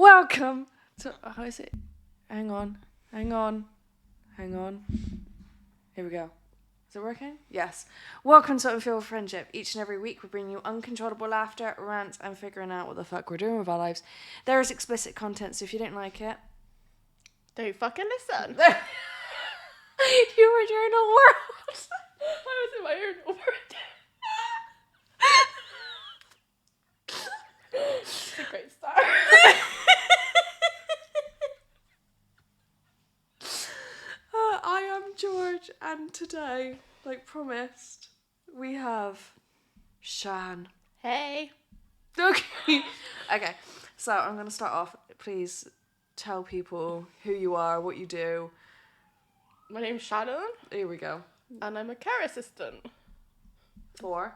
Welcome to... How is it? Hang on. Here we go. Is it working? Yes. Welcome to Unfiltered Friendship. Each and every week we bring you uncontrollable laughter, rants, and figuring out what the fuck we're doing with our lives. There is explicit content, so if you don't like it... Don't fucking listen. You were in your own world. I was in my own world. It's a great start. I am George, and today, like promised, we have Shan. Hey. Okay. Okay, so I'm going to start off. Please tell people who you are, what you do. My name's Shannon, Here we go. and I'm a care assistant. For?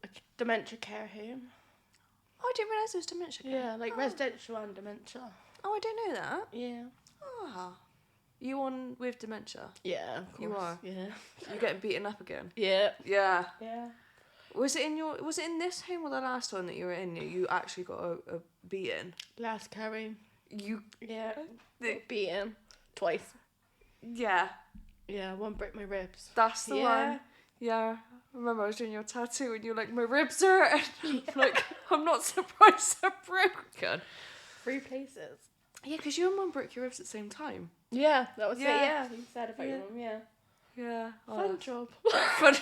A dementia care home. Oh, I didn't realise it was dementia care. Yeah, like residential and dementia. Oh, I didn't know that. Yeah. Ah. You on with dementia? Yeah, of course. You are? Yeah. You're getting beaten up again? Yeah. Yeah. Yeah. Was it in this home or the last one that you were in? You actually got a beating? Last carry. You... Yeah. Beaten. Twice. Yeah. Yeah, one broke my ribs. That's the one. Yeah. I remember I was doing your tattoo and you're like, my ribs hurt. And I'm like, I'm not surprised they're broken. 3 places. Yeah, because you and Mum broke your ribs at the same time. Yeah, that was Yeah. it, yeah. You said about your mum, yeah. Yeah. Fun job. Fun.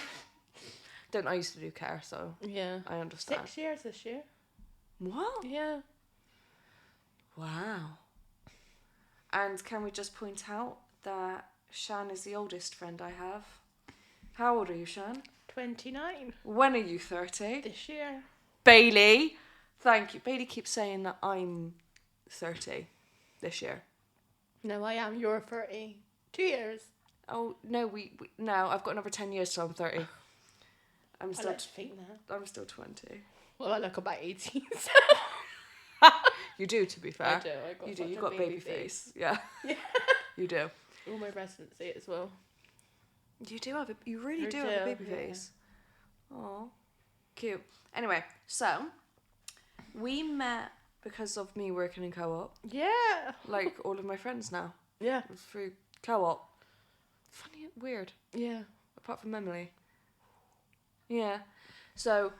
Don't I used to do care, so Yeah. I understand. 6 years this year. What? Yeah. Wow. And can we just point out that Shan is the oldest friend I have? How old are you, Shan? 29. When are you 30? This year. Bailey. Thank you. Bailey keeps saying that I'm 30 this year. No, I am. You're 30. 2 years. Oh, no, no, I've got another 10 years till I'm 30. I'm I still like to think that. I'm still 20. Well, I look about 18. You do, to be fair. I do. I got You do. such You a got baby face. Yeah. Yeah. You do. All my residency as well. You do have you really I do have a do, baby yeah. face. Oh, cute. Anyway, so we met because of me working in co-op. Yeah. Like all of my friends now Yeah. through co-op. Funny, weird. Yeah. Apart from Emily. Yeah. So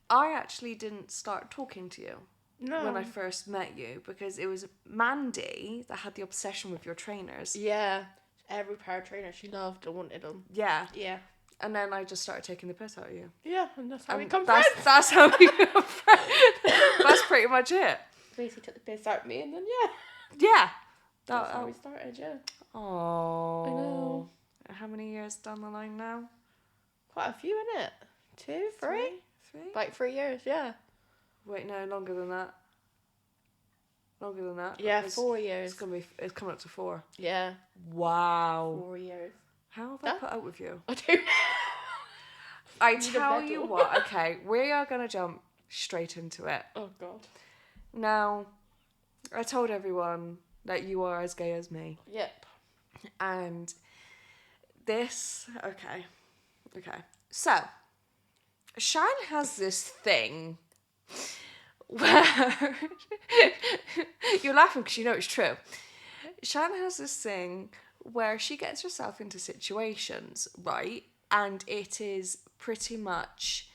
I actually didn't start talking to you No. when I first met you because it was Mandy that had the obsession with your trainers. Yeah. Every pair of trainers she loved and wanted them. Yeah. Yeah. And then I just started taking the piss out of you. Yeah, and that's how we And come friends. that's how we become friends. That's pretty much it. Basically took the piss out of me and then, yeah. Yeah. That's how we started, yeah. Oh. I know. How many years down the line now? Quite a few, innit? 2, 3? 3? Like 3 years, yeah. Wait, no, longer than that. Longer than that. Yeah, It's- 4 years. It's coming up to 4. Yeah. Wow. 4 years. How have I put up with you? I don't know. I Need a tell you medal. what, okay, we are going to jump straight into it. Oh, God. Now, I told everyone that you are as gay as me. Yep. And this, okay. So, Shan has this thing where, you're laughing because you know it's true. Shan has this thing where she gets herself into situations, right? And it is pretty much,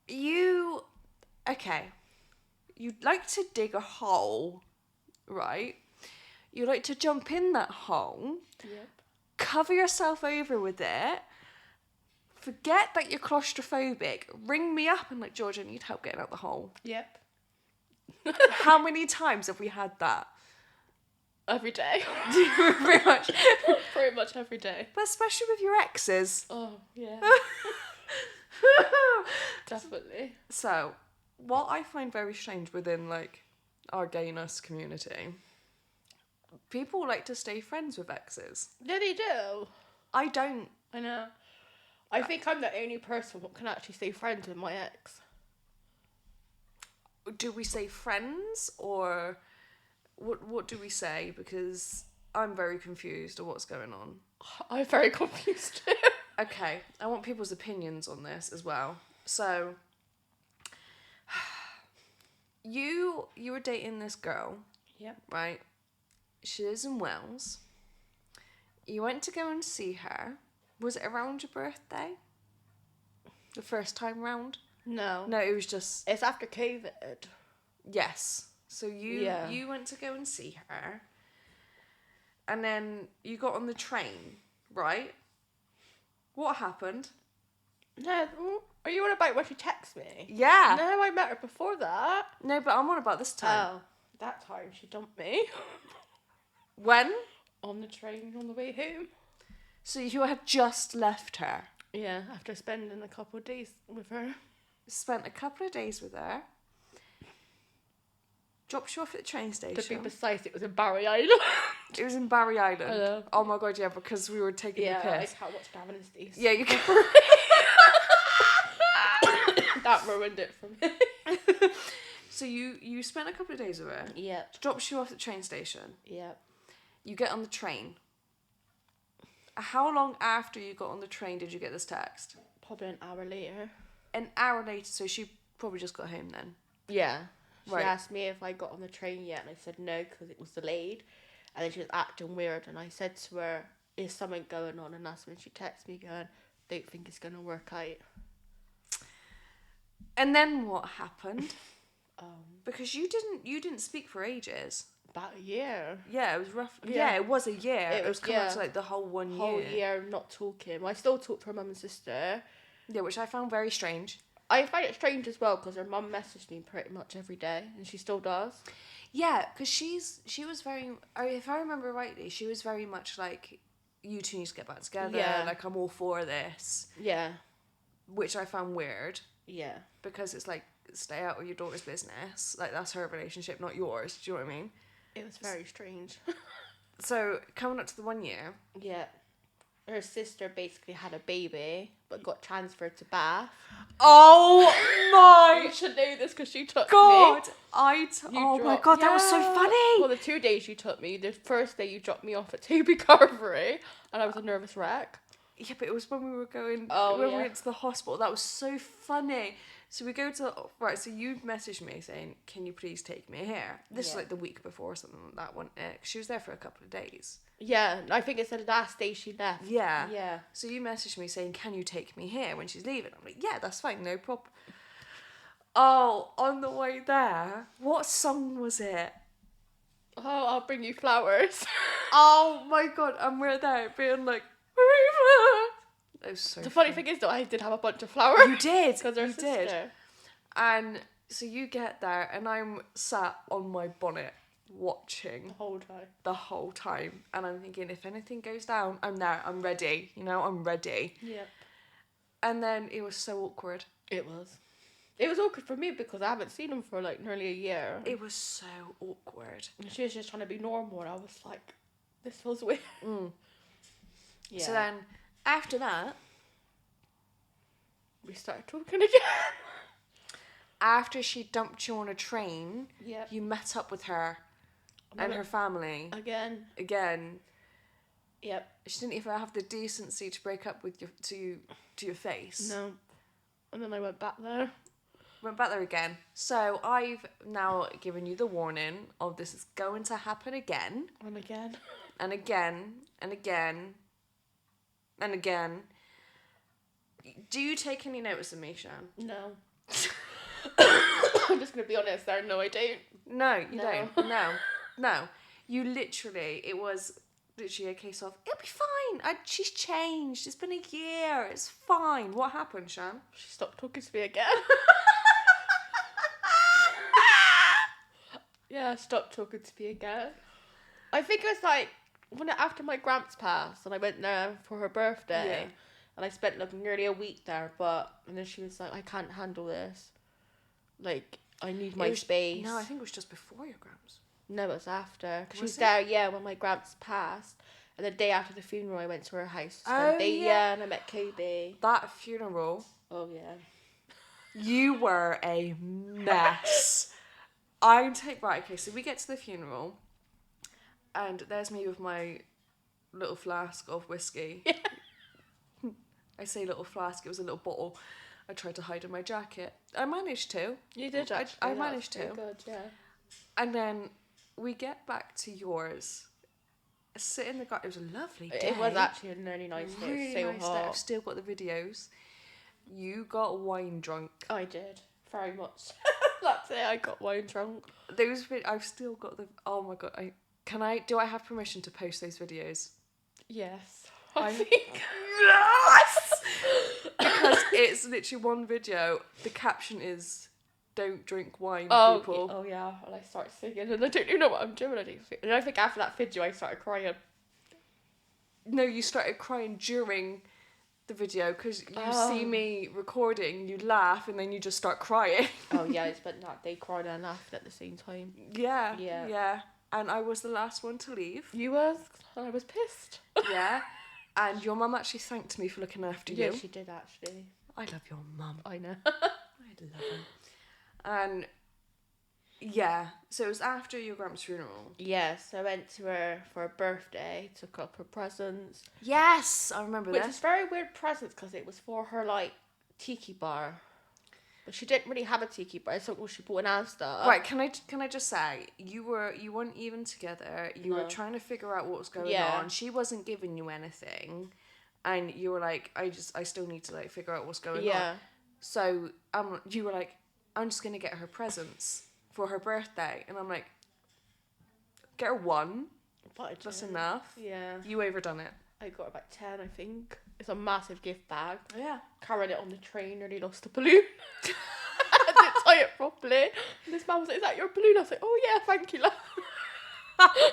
you'd like to dig a hole, right? You like to jump in that hole, Yep. cover yourself over with it, forget that you're claustrophobic, ring me up and like, George, I need help getting out the hole. Yep. How many times have we had that? Every day. Pretty much. Pretty much every day. But especially with your exes. Oh, yeah. Definitely. So, what I find very strange within like our gayness community, people like to stay friends with exes. Yeah, they do. I don't. I know. I think I'm the only person who can actually stay friends with my ex. Do we say friends or what do we say? Because I'm very confused of what's going on. I'm very confused too. Okay, I want people's opinions on this as well. So, You were dating this girl, Yep. right? She lives in Wales. You went to go and see her. Was it around your birthday? The first time round? No. No, it was just... It's after COVID. Yes. So you went to go and see her. And then you got on the train, right? What happened? No. Are you on about when she texted me? Yeah. No, I met her before that. No, but I'm on about this time. Oh, that time she dumped me. When? On the train on the way home. So you had just left her. Yeah, after spending a couple of days with her. Spent a couple of days with her. Dropped you off at the train station. To be precise, it was in Barry Island. It was in Barry Island. Hello. Oh my god, yeah, because we were taking the I piss. can't watch Gavin and Steve. Yeah, you can. That ruined it for me. So you spent a couple of days with her. Yep. Drops you off at the train station. Yep. You get on the train. How long after you got on the train did you get this text? Probably an hour later. An hour later, so she probably just got home then. Yeah. She Right. asked me if I got on the train yet, and I said no because it was delayed. And then she was acting weird, and I said to her, "Is something going on?" And that's when she texted me going, "Don't think it's gonna work out." And then what happened? Um, Because you didn't speak for ages. about a year. Yeah, it was rough. Yeah. Yeah, it was a year. It It was was- coming up yeah. to like the whole one Whole year. year not talking. I still talk to her mum and sister. Yeah, which I found very strange. I find it strange as well because her mum messaged me pretty much every day, and she still does. Yeah, because she was very. If I remember rightly, she was very much like, you two need to get back together. Yeah. Like, I'm all for this, Yeah. which I found weird Yeah. because it's like, stay out of your daughter's business. Like, that's her relationship, not yours. Do you know what I mean? It was very strange. So coming up to the 1 year. Yeah. Her sister basically had a baby, but got transferred to Bath. Oh You my should know this because she took god! me. Oh my god, that was so funny. Well, the 2 days you took me, the first day you dropped me off at Toby Carvery, and I was a nervous wreck. Yeah, but it was when we were going. Oh, when we yeah. went to the hospital. That was so funny. So we go to right. So you messaged me saying, "Can you please take me here?" This was Yeah. like the week before or something like that one. She was there for a couple of days. Yeah, I think it's the last day she left. Yeah. Yeah. So you messaged me saying, "Can you take me here when she's leaving?" I'm like, "Yeah, that's fine, no problem." Oh, on the way there, what song was it? Oh, I'll bring you flowers. Oh my god, and we're there being like, it was so The funny thing is, though, I did have a bunch of flowers. You did. Because her You sister. did. And so you get there, and I'm sat on my bonnet watching The whole time. the whole time, and I'm thinking, if anything goes down, I'm there. I'm ready. You know, I'm ready. Yep. And then it was so awkward. It was. It was awkward for me because I haven't seen him for like nearly a year. It was so awkward. And she was just trying to be normal, and I was like, this feels weird. Yeah. So then, after that, we started talking again. after she dumped you on a train, Yep. you met up with her and her family Again. again. Yep. She didn't even have the decency to break up with you to your face. No. And then I went back there. Went back there again. So I've now given you the warning of this is going to happen again And again. and again and again and again. Do you take any notice of me, Shan? No. I'm just going to be honest there. No, I don't. No, you No. don't. No. You literally, it was literally a case of, it'll be fine. She's changed. It's been a year. It's fine. What happened, Shan? She stopped talking to me again. Yeah, stopped talking to me again. I think it was like after my gramps passed and I went there for her birthday. Yeah. And I spent like nearly a week there, and then she was like, I can't handle this. Like, I need my space. No, I think it was just before your grams. No, it was after. 'Cause she Was was it? there, yeah, when my gramps passed. And the day after the funeral, I went to her house. Oh, yeah. And I met Kobe. That funeral, Oh, yeah. you were a mess. Right, okay, so we get to the funeral, and there's me with my little flask of whiskey. I say little flask, it was a little bottle. I tried to hide in my jacket. I managed to. You did actually. I That managed was to. pretty good, yeah. And then we get back to yours. Sit in the garden. It was a lovely day. It was actually a really nice day. Really It was so nice day. hot. I've still got the videos. You got wine drunk. I did. Very much. That day I got wine drunk. I've still got the. Oh my god! Do I have permission to post those videos? Yes. I think. Yes. Because it's literally one video. The caption is, "Don't drink wine, people." Oh yeah. And I start singing, and I don't even know what I'm doing. And I think after that video, I started crying. No, you started crying during the video because you see me recording, you laugh, and then you just start crying. Oh yeah, I spent that day crying and laughing at the same time. Yeah. And I was the last one to leave. You was? I was pissed. Yeah. And your mum actually thanked me for looking after you. Yeah, she did actually. I love your mum. I know. I love her. And yeah, so it was after your grandma's funeral. Yes, I went to her for her birthday, took up her presents. Yes, I remember Which this. is very weird presents because it was for her like tiki bar. But she didn't really have a tiki bar, so she bought an Asda. Right, can I just say, you weren't even together, you were trying to figure out what was going on, she wasn't giving you anything, and you were like, I still need to like figure out what's going on. So you were like, I'm just gonna get her presents for her birthday, and I'm like, get her one, that's enough. Yeah. You overdone it. I got about 10, I think. It's a massive gift bag. Yeah. Carried it on the train, nearly lost the balloon. I didn't tie it properly. And this man was like, is that your balloon? I was like, oh yeah, thank you, love.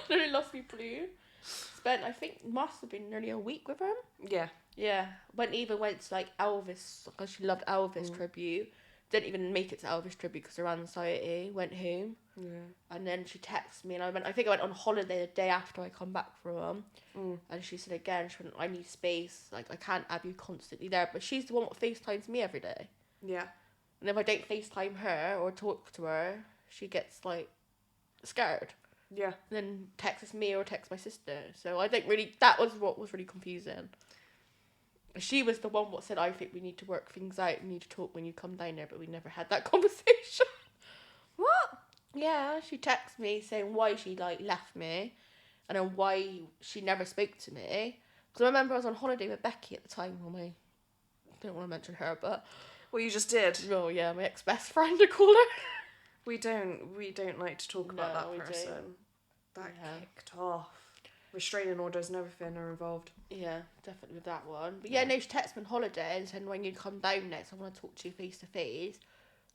Nearly lost my balloon. Spent, I think, must have been nearly a week with him. Yeah. Yeah. Went to like Elvis, because she loved Elvis tribute. Didn't even make it to Elvis tribute because of her anxiety. Went home. Yeah. And then she texted me, and I think I went on holiday the day after I come back from him. And she said again, I need space. Like, I can't have you constantly there. But she's the one that FaceTimes me every day. Yeah. And if I don't FaceTime her or talk to her, she gets like scared. Yeah. And then texts me or texts my sister. So I think really that was what was really confusing. She was the one that said, I think we need to work things out. We need to talk when you come down there, but we never had that conversation. What? Yeah, she texted me saying why she like left me, and then why she never spoke to me. Because I remember I was on holiday with Becky at the time. I don't want to mention her, but Well, you just did. oh yeah, my ex-best friend, I call her. We don't like to talk about that person. That kicked off. Restraining orders and everything are involved. Yeah, definitely with that one. But yeah, no, she texted me on holiday and said, when you come down next, I want to talk to you face to face,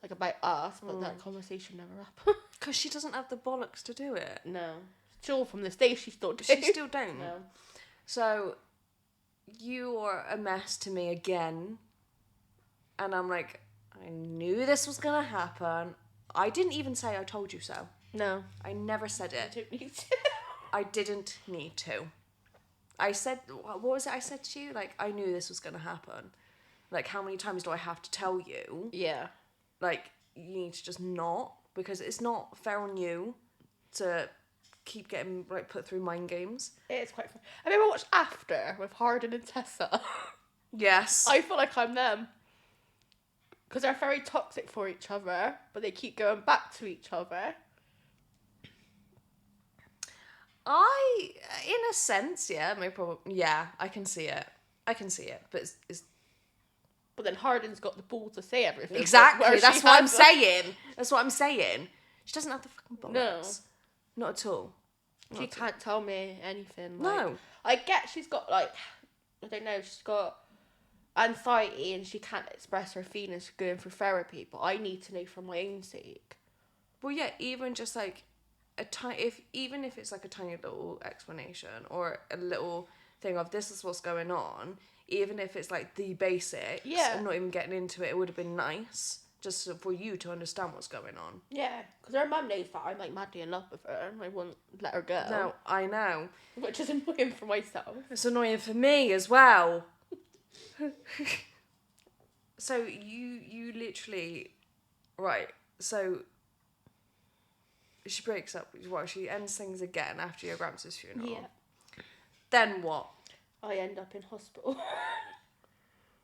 like about us, but that conversation never happened. Because she doesn't have the bollocks to do it. No. Still from this day, she still does. She still don't. No. So, you are a mess to me again. And I'm like, I knew this was going to happen. I didn't even say I told you so. No. I never said it. I don't need to. I didn't need to. I said, what was it I said to you? Like, I knew this was going to happen. Like, how many times do I have to tell you? Yeah. Like, you need to just not. Because it's not fair on you to keep getting, like, put through mind games. It's quite fun. Have you ever watched After with Hardin and Tessa? Yes. I feel like I'm them. Because they're very toxic for each other, but they keep going back to each other. In a sense, yeah, my problem. Yeah, I can see it. But it's But then Hardin's got the balls to say everything. exactly. That's what I'm saying. She doesn't have the fucking bollocks. No. Not at all. She can't tell me anything. No. I get she's got, like, I don't know, she's got anxiety and she can't express her feelings going through therapy, but I need to know for my own sake. Well, yeah, even just like even if it's like a tiny little explanation or a little thing of this is what's going on, even if it's like the basics, yeah, and not even getting into it, it would have been nice just for you to understand what's going on. Yeah, because her mum knows that I'm like madly in love with her and I won't let her go. No, I know. Which is annoying for myself. It's annoying for me as well. So you literally, right, so she breaks up, she ends things again after your gramps' funeral. Yeah. Then what? I end up in hospital.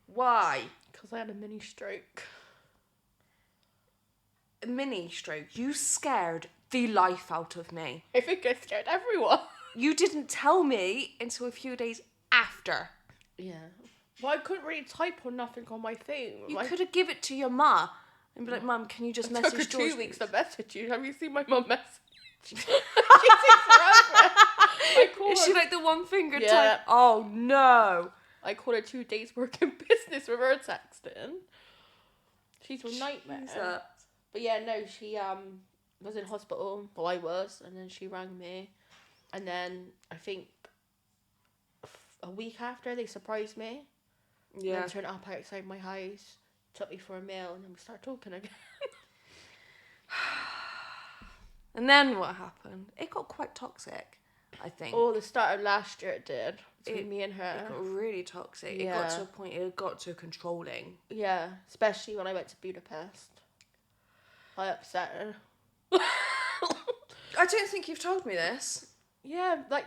Why? Because I had a mini stroke. A mini stroke? You scared the life out of me. I think I scared everyone. You didn't tell me until a few days after. Yeah. Well, I couldn't really type on nothing on my phone. You could have given it to your ma and be like, Mum, can you just message It took her George? 2 weeks to message you. Have you seen my mum message? She takes forever. Is she like the one finger Yeah. type? Oh no. I called her 2 days working business with her texting. She's a nightmare. Jesus. But yeah, no, she was in hospital. Well, I was, and then she rang me, and then I think a week after they surprised me. Yeah. And then turned up outside my house, took me for a meal, and then we started talking again. And then what happened? It got quite toxic, I think. Oh, the start of last year it did. Between me and It her. got really toxic. Yeah. It got to a point, it got to controlling. Yeah, especially when I went to Budapest. I upset her. I don't think you've told me this. Yeah, like,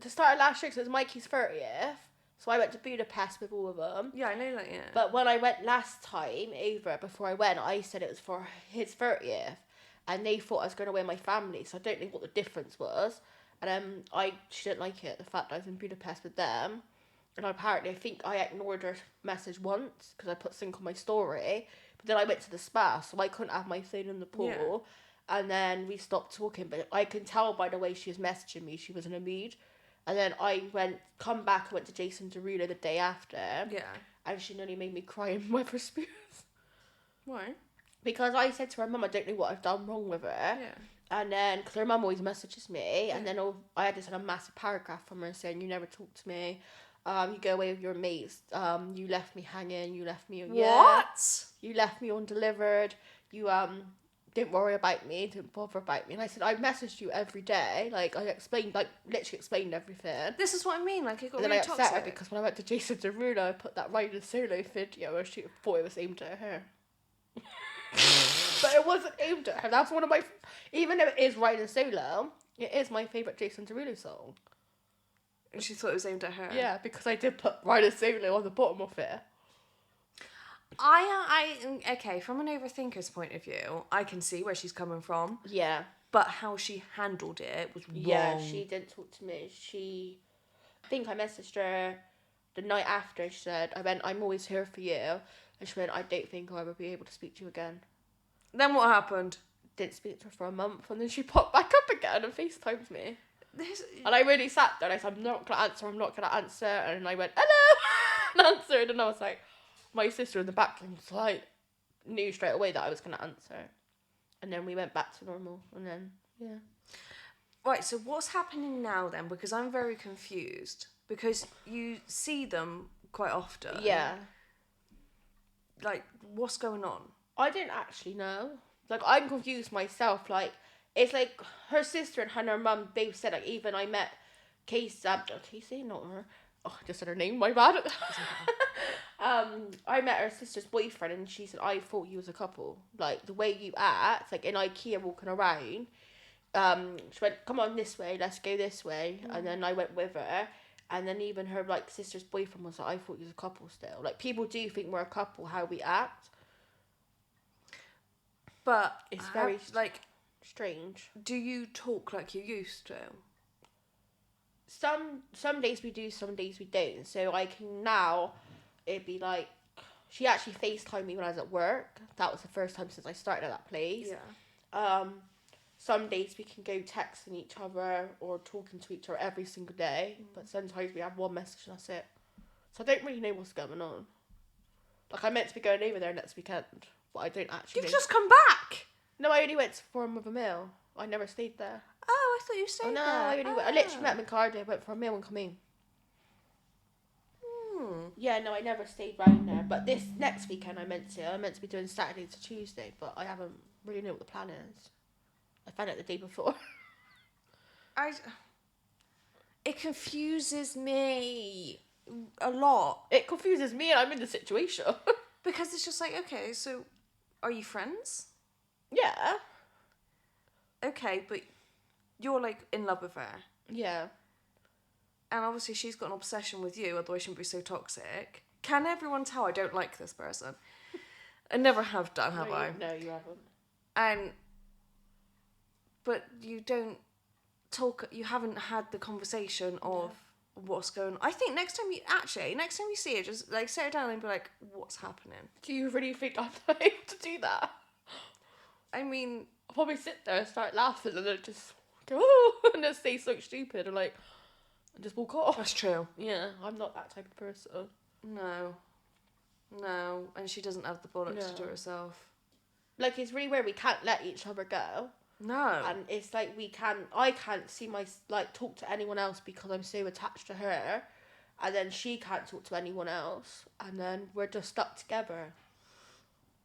the start of last year, because it was Mikey's 30th. So I went to Budapest with all of them. Yeah, I know that, yeah. But when I went last time over, before I went, I said it was for his 30th. And they thought I was going away with my family, so I don't know what the difference was. And she didn't like it, the fact that I was in Budapest with them. And apparently, I think I ignored her message once, because I put sync on my story. But then I went to the spa, so I couldn't have my phone in the pool. Yeah. And then we stopped talking, but I can tell by the way she was messaging me, she was in a mood. And then I went to Jason Derulo the day after. Yeah. And she nearly made me cry in Wetherspoons. Why? Because I said to her mum, I don't know what I've done wrong with her. Yeah. And then, because her mum always messages me, and then I had this a massive paragraph from her saying, you never talk to me, you go away with your mates, you left me hanging, you left me... What? Yeah, you left me undelivered, you didn't worry about me, didn't bother about me. And I said, I messaged you every day, like, I explained, like, literally explained everything. This is what I mean, like, it got And then really I upset her toxic. because when I went to Jason Derulo, I put that Riding Solo video where she thought it was aimed at her. But it wasn't aimed at her. That's one of my... Even though it is Riding Solo, it is my favourite Jason Derulo song. And she thought it was aimed at her. Yeah, because I did put Riding Solo on the bottom of it. Okay, from an overthinker's point of view, I can see where she's coming from. Yeah. But how she handled it was wrong. Yeah, she didn't talk to me. I think I messaged her the night after. She said, I'm always here for you. And she went, I don't think I'll ever be able to speak to you again. Then what happened? Didn't speak to her for a month, and then she popped back up again and FaceTimed me. And I really sat there and I said, I'm not going to answer. And I went, hello! And answered, and I was like, my sister in the background was like, knew straight away that I was going to answer. And then we went back to normal, and then, yeah. Right, so what's happening now then? Because I'm very confused. Because you see them quite often. Yeah. Like, what's going on? I didn't actually know. Like, I'm confused myself. Like, it's like her sister and her mum, they said, like, even I met Casey, not her. Oh, I just said her name, my bad. I met her sister's boyfriend, and she said, I thought you was a couple. Like, the way you act, like, in IKEA walking around, she went, come on this way, let's go this way. And then I went with her. And then even her, like, sister's boyfriend was like, I thought you was a couple still. Like, people do think we're a couple, how we act. But It's very, like, strange. do you talk like you used to? Some days we do, some days we don't. So I can now, it'd be like, she actually FaceTimed me when I was at work. That was the first time since I started at that place. Yeah. Some days we can go texting each other or talking to each other every single day. But sometimes we have one message and that's it. So I don't really know what's going on. Like, I meant to be going over there next weekend, but I don't actually You've know. just come back! No, I only went for him with a meal. I never stayed there. Oh, I thought you stayed Oh, no, there. I literally met him in Cardiff, went for a meal and come in. Hmm. Yeah, no, I never stayed round there. But this next weekend I meant to be doing Saturday to Tuesday, but I haven't really know what the plan is. I found out the day before. It confuses me a lot. It confuses me and I'm in the situation. Because it's just like, okay, so are you friends? Yeah. Okay, but you're like in love with her. Yeah. And obviously she's got an obsession with you, otherwise she wouldn't be so toxic. can everyone tell I don't like this person? I never have done, have I? No, you haven't. But you don't talk. You haven't had the conversation of what's going on. I think next time you see it, just like sit her down and be like, "What's happening?" Do you really think I'm able to do that? I mean, I'll probably sit there and start laughing and then just go, oh, and then say something stupid and like, and just walk off. that's true. Yeah, I'm not that type of person. No, and she doesn't have the bollocks to do it herself. Like, it's really weird. We can't let each other go. No. And it's like I can't see talk to anyone else because I'm so attached to her. And then she can't talk to anyone else. And then we're just stuck together.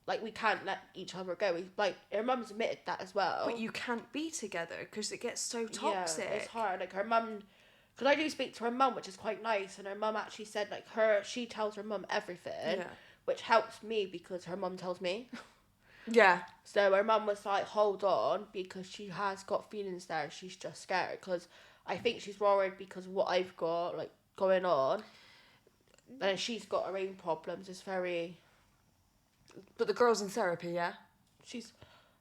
Like, we can't let each other go. Like, her mum's admitted that as well. But you can't be together because it gets so toxic. Yeah, it's hard. Like, her mum... Because I do speak to her mum, which is quite nice. And her mum actually said, like, she tells her mum everything. Yeah. Which helps me because her mum tells me. Yeah. So her mum was like, hold on, because she has got feelings there. She's just scared because I think she's worried because of what I've got, like, going on. And she's got her own problems. It's very... But the girl's in therapy, yeah? She's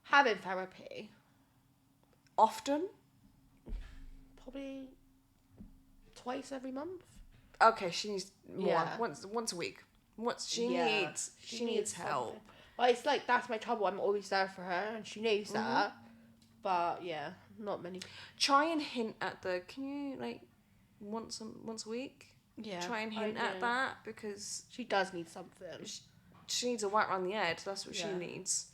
having therapy. Often? Probably twice every month. Okay, she needs more. Yeah. Once a week. She needs help. Something. But it's like, that's my trouble. I'm always there for her, and she knows that. But yeah, not many. Try and hint at can you, like, once a week? Yeah. Try and hint at that, because she does need something. She needs a whack around the head. That's what she needs.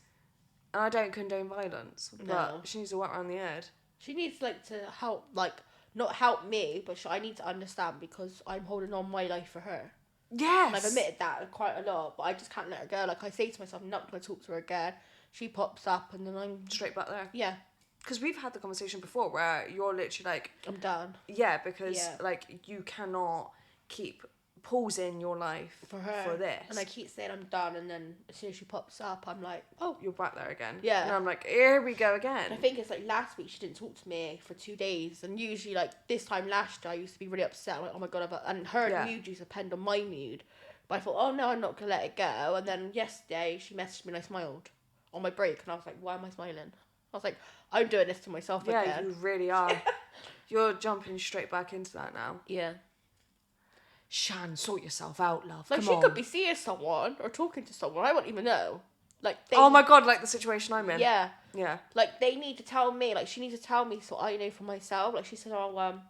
And I don't condone violence, but she needs a whack around the head. She needs, like, to help, like, not help me, but I need to understand because I'm holding on my life for her. Yes. And I've admitted that quite a lot, but I just can't let her go. Like, I say to myself, I'm not going to talk to her again. She pops up and then I'm... straight back there. Yeah. Because we've had the conversation before where you're literally like... I'm done. Yeah, because, like, you cannot keep pausing your life for her. For this. And I keep saying I'm done, and then as soon as she pops up, I'm like, oh. You're back there again. Yeah. And I'm like, here we go again. I think it's like last week she didn't talk to me for 2 days, and usually, like, this time last year I used to be really upset. I'm like, oh my god, and her mood used to depend on my mood. But I thought, oh no, I'm not going to let it go. And then yesterday she messaged me and I smiled on my break, and I was like, why am I smiling? I was like, I'm doing this to myself again. Yeah, you really are. You're jumping straight back into that now. Yeah. Shan, sort yourself out, love. Like, Come she on. could be seeing someone or talking to someone. I wouldn't even know. Like, oh my god, like the situation I'm in. Yeah. Yeah. Like, they need to tell me. Like, she needs to tell me so I know for myself. Like, she said, oh,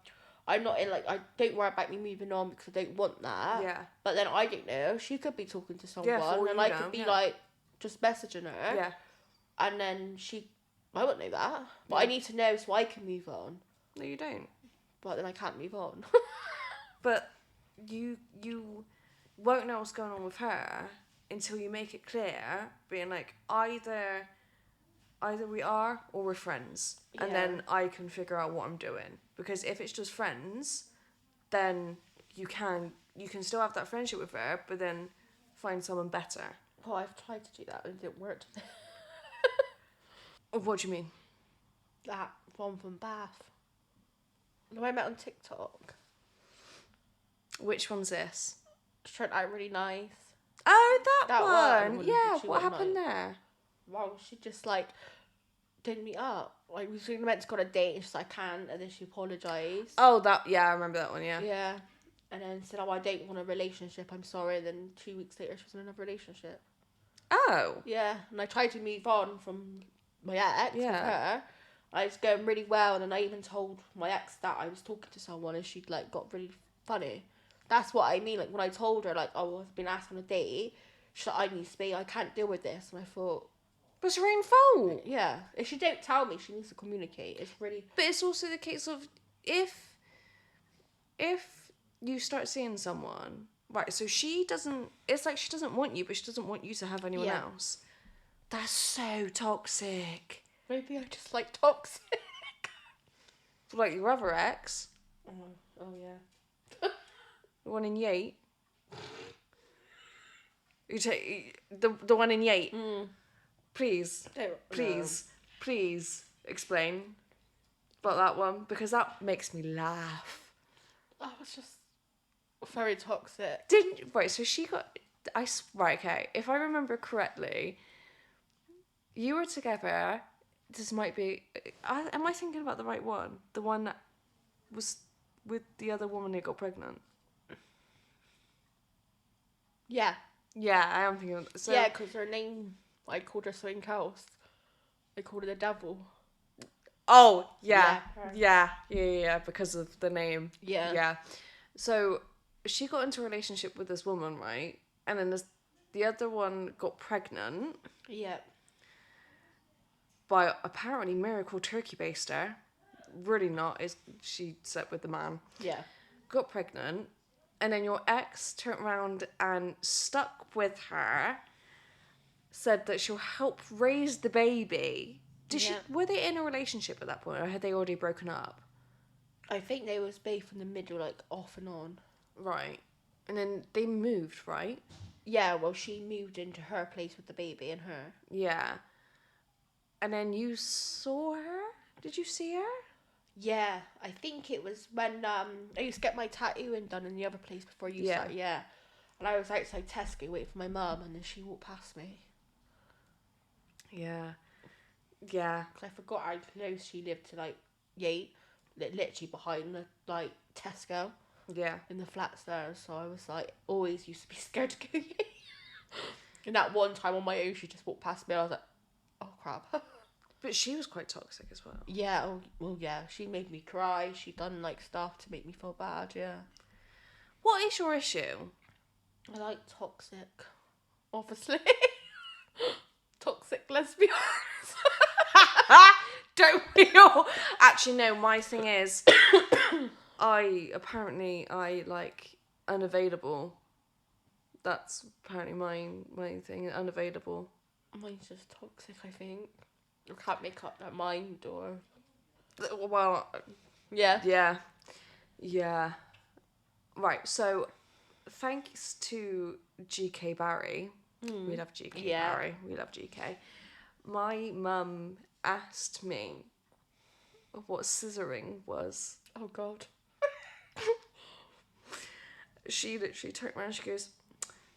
I'm not in, like, I don't worry about me moving on because I don't want that. Yeah. But then I don't know. She could be talking to someone, and I could be, like, just messaging her. Yeah. And then I wouldn't know that. But I need to know so I can move on. No, you don't. But then I can't move on. But you won't know what's going on with her until you make it clear, being like, either we are or we're friends, and then I can figure out what I'm doing. Because if it's just friends, then you can still have that friendship with her, but then find someone better. Well, I've tried to do that and it didn't work. What do you mean? That one from Bath. No, I met on TikTok. Which one's this? She turned out really nice. Oh, that one. one. Yeah, She what was happened nice. there? Well, she just, like, didn't meet up. Like, we were meant to go on a date and she's like, I can't, and then she apologised. Oh, I remember that one, yeah. Yeah. And then said, oh, I don't want a relationship, I'm sorry. And then 2 weeks later, she was in another relationship. Oh. Yeah. And I tried to move on from my ex with her. I was going really well, and then I even told my ex that I was talking to someone, and she, like, got really funny. That's what I mean. Like, when I told her, like, oh, I've been asked on a date, she's like, I need to be, I can't deal with this. And I thought... But it's her own fault. Yeah. If she don't tell me, she needs to communicate. It's really... But it's also the case of, if you start seeing someone... Right, so she doesn't... It's like she doesn't want you, but she doesn't want you to have anyone else. That's so toxic. Maybe I just like toxic. Like your other ex. Oh yeah. The one in Yate. You take the one in Yate. Please explain about that one, because that makes me laugh. I was just Very toxic. Right, so she got... Right, okay. If I remember correctly, you were together... This might be... am I thinking about the right one? The one that was with the other woman who got pregnant? Yeah. Yeah, I am thinking... So, Yeah, because her name, I called her something else. I called her the devil. Oh, yeah. Yeah, Yeah, because of the name. Yeah. Yeah. So, she got into a relationship with this woman, right? And then the other one got pregnant Yeah. by apparently miracle turkey baster. Really not. She slept with the man. Yeah. Got pregnant. And then your ex turned around and stuck with her. Said that she'll help raise the baby. Were they in a relationship at that point, or had they already broken up? I think they was both in the middle, like, off and on. Right. And then they moved, right? Yeah, well, she moved into her place with the baby and her. Yeah. And then you saw her? Did you see her? Yeah, I think it was when I used to get my tattooing done in the other place before you started. Yeah. And I was outside Tesco waiting for my mum, and then she walked past me. Yeah. Yeah. Because I forgot how close she lived to, like, Yate. Literally behind the, like, Tesco. Yeah. In the flats there. So I was, like, always used to be scared to go Yate. And that one time on my own, she just walked past me, and I was like, oh, crap. But she was quite toxic as well. Yeah, well, yeah. She made me cry. She done, like, stuff to make me feel bad, yeah. What is your issue? I like toxic. Obviously. Toxic lesbians. Don't we all? Actually, no, my thing is, I like unavailable. That's apparently my thing, unavailable. Mine's just toxic, I think. I can't make up their mind or... Well, yeah. Yeah. Right, so thanks to GK Barry, we love GK Barry, we love GK, my mum asked me what scissoring was. Oh, God. She literally turned around and she goes,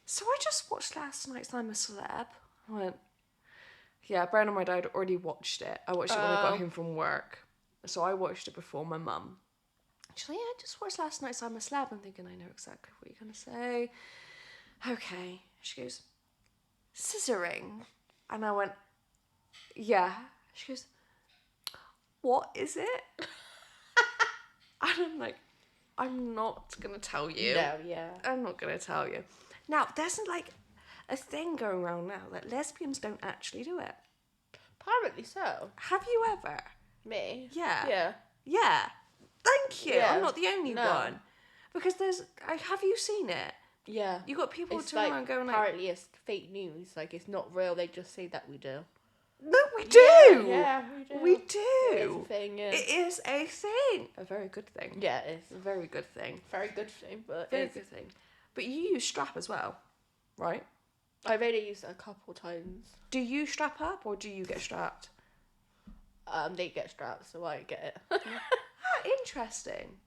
so I just watched last night's I'm a Celeb. I went, yeah, bearing in mind I'd already watched it. I watched it when I got home from work. So I watched it before my mum. She's like, yeah, I just watched last night's I'm a Celeb. I'm thinking, I know exactly what you're going to say. Okay. She goes, scissoring. And I went, yeah. She goes, what is it? And I'm like, I'm not going to tell you. No, yeah. I'm not going to tell you. Now, there's like a thing going around now that lesbians don't actually do it. Apparently so. Have you ever? Me? Yeah. Yeah. Yeah. Thank you. Yeah. I'm not the only No. one. Because have you seen it? Yeah. You got people It's turning like, around going like, apparently it's fake news. Like, it's not real. They just say that we do. no, we do. Yeah, we do. We do. It's a thing, yeah. It is a thing. A very good thing. Yeah, it is. A very good thing. Very good thing, but Very it's... good thing. But you use strap as well, right? I've only used it a couple times. Do you strap up or do you get strapped? They get strapped, so I get it. Interesting.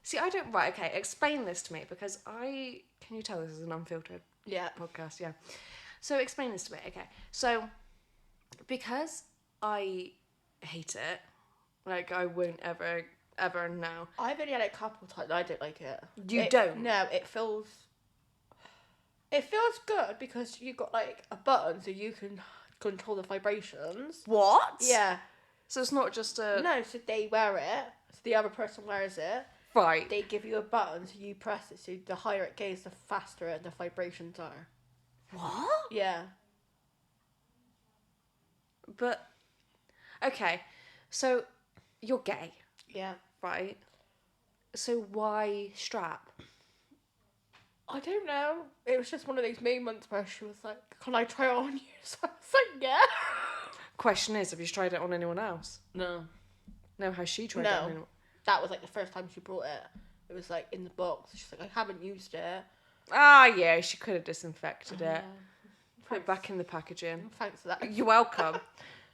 See, I don't... Right, okay, explain this to me because Can you tell this is an unfiltered Yeah. podcast? Yeah. So explain this to me, okay. So, because I hate it, like I won't ever know. I've only had it a couple times. I don't like it. You don't? No, it feels good because you got like a button so you can control the vibrations. What? Yeah. So it's not just a... No, so they wear it. So the other person wears it. Right. They give you a button so you press it. So the higher it goes, the faster the vibrations are. What? Yeah. But, okay, so you're gay, Yeah. right? So why strap? I don't know. It was just one of those moments where she was like, "Can I try it on you?" So I was like, "Yeah." Question is, have you tried it on anyone else? No. No, has she tried it on anyone? That was like the first time she brought it. It was like in the box. She's like, "I haven't used it." Ah, yeah, she could have disinfected it. Put it back in the packaging. Thanks for that. You're welcome.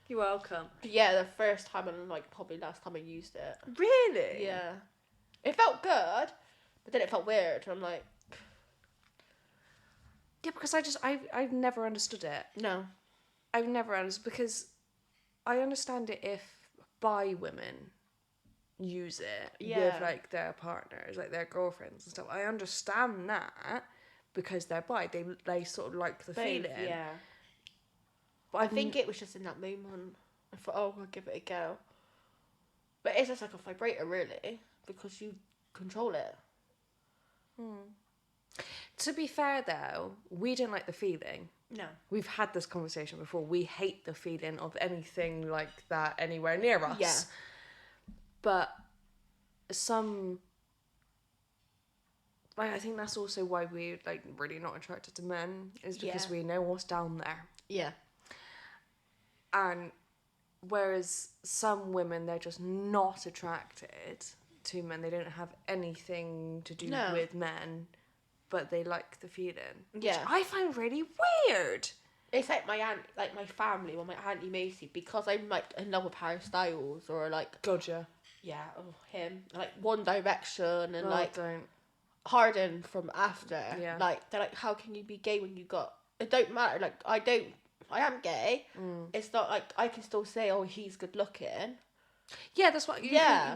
You're welcome. But yeah, the first time and like probably last time I used it. Really? Yeah. It felt good, But then it felt weird. And I'm like, Yeah, because I've never understood it. no. I've never understood, because I understand it if bi women use it with, like, their partners, like their girlfriends and stuff. I understand that because they're bi. They sort of like the feeling. Yeah. But I think it was just in that moment. I thought, oh, I'll give it a go. But it's just like a vibrator, really, because you control it. To be fair, though, we didn't like the feeling. No. We've had this conversation before. We hate the feeling of anything like that anywhere near us. Yeah. But I think that's also why we're, like, really not attracted to men, is because we know what's down there. Yeah. And whereas some women, they're just not attracted to men. They don't have anything to do with men, but they like the feeling. Yeah. Which I find really weird. It's like my aunt, like my family, or my auntie Macy, because I'm like in love with Harry Styles, or like, Gotcha. yeah, him, like One Direction, and like don't. Harden from After. Yeah. Like, they're like, how can you be gay when you got? It don't matter. Like, I am gay. It's not like I can still say, oh, he's good looking. Yeah, that's what.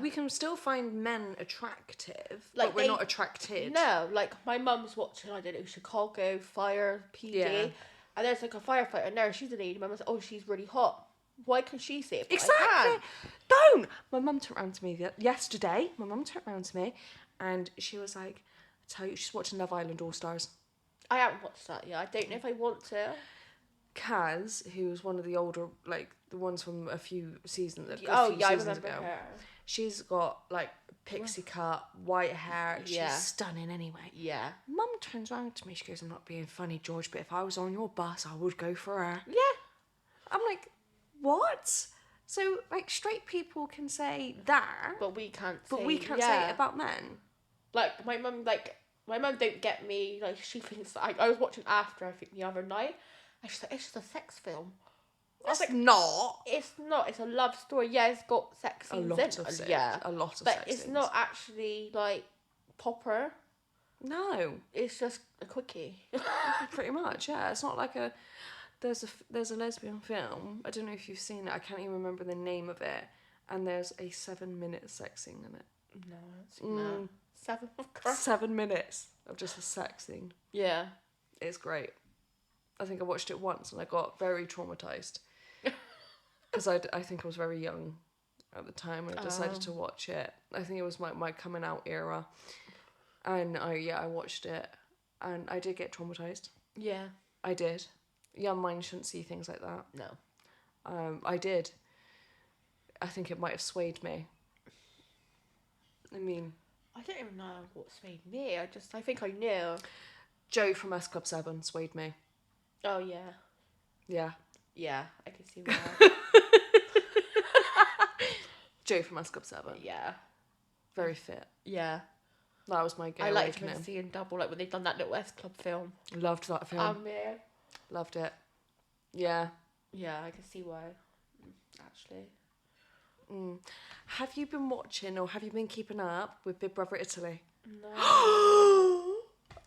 We can still find men attractive, like, but we're not attracted. No, like my mum's watching, I don't know, Chicago Fire PD, and there's like a firefighter in there. She's a lady. My mum's like, oh, she's really hot. Why can she see it? But exactly. Don't. My mum turned around to me yesterday. My mum turned around to me, and she was like, "I tell you, she's watching Love Island All Stars." I haven't watched that yet. I don't know if I want to. Kaz, who's one of the older, like the ones from a few seasons ago. I remember her. She's got like pixie cut, white hair. Yeah. She's stunning anyway. Yeah. Mum turns around to me. She goes, "I'm not being funny, George, but if I was on your bus, I would go for her." Yeah. I'm like, what? So, like, straight people can say that, but we can't. Say it about men. Like my mum don't get me. Like, she thinks I was watching After, I think, the other night, and she's like, it's just a sex film. It's like, not. It's not. It's a love story. Yeah, it's got sex scenes. A lot of sex. But it's not actually like proper. No. It's just a quickie. Pretty much, yeah. It's not like a. There's a lesbian film. I don't know if you've seen it. I can't even remember the name of it. And there's a 7-minute sex scene in it. No, it's not. 7 of course. 7 minutes of just a sex scene. Yeah. It's great. I think I watched it once and I got very traumatized. Because I think I was very young at the time when I decided to watch it. I think it was my coming out era. And I watched it. And I did get traumatized. Yeah. I did. Young minds shouldn't see things like that. No. I did. I think it might have swayed me. I mean... I don't even know what swayed me. I think I knew. Joe from S Club 7 swayed me. Oh, yeah. Yeah. Yeah, I can see why. Joe from S Club 7. Yeah. Very fit. Yeah. That was my gay I liked awakening. him seeing Double, like when they've done that little S Club film. Loved that film. Oh, man. Loved it. Yeah. Yeah, I can see why. Actually. Have you been watching or have you been keeping up with Big Brother Italy? No.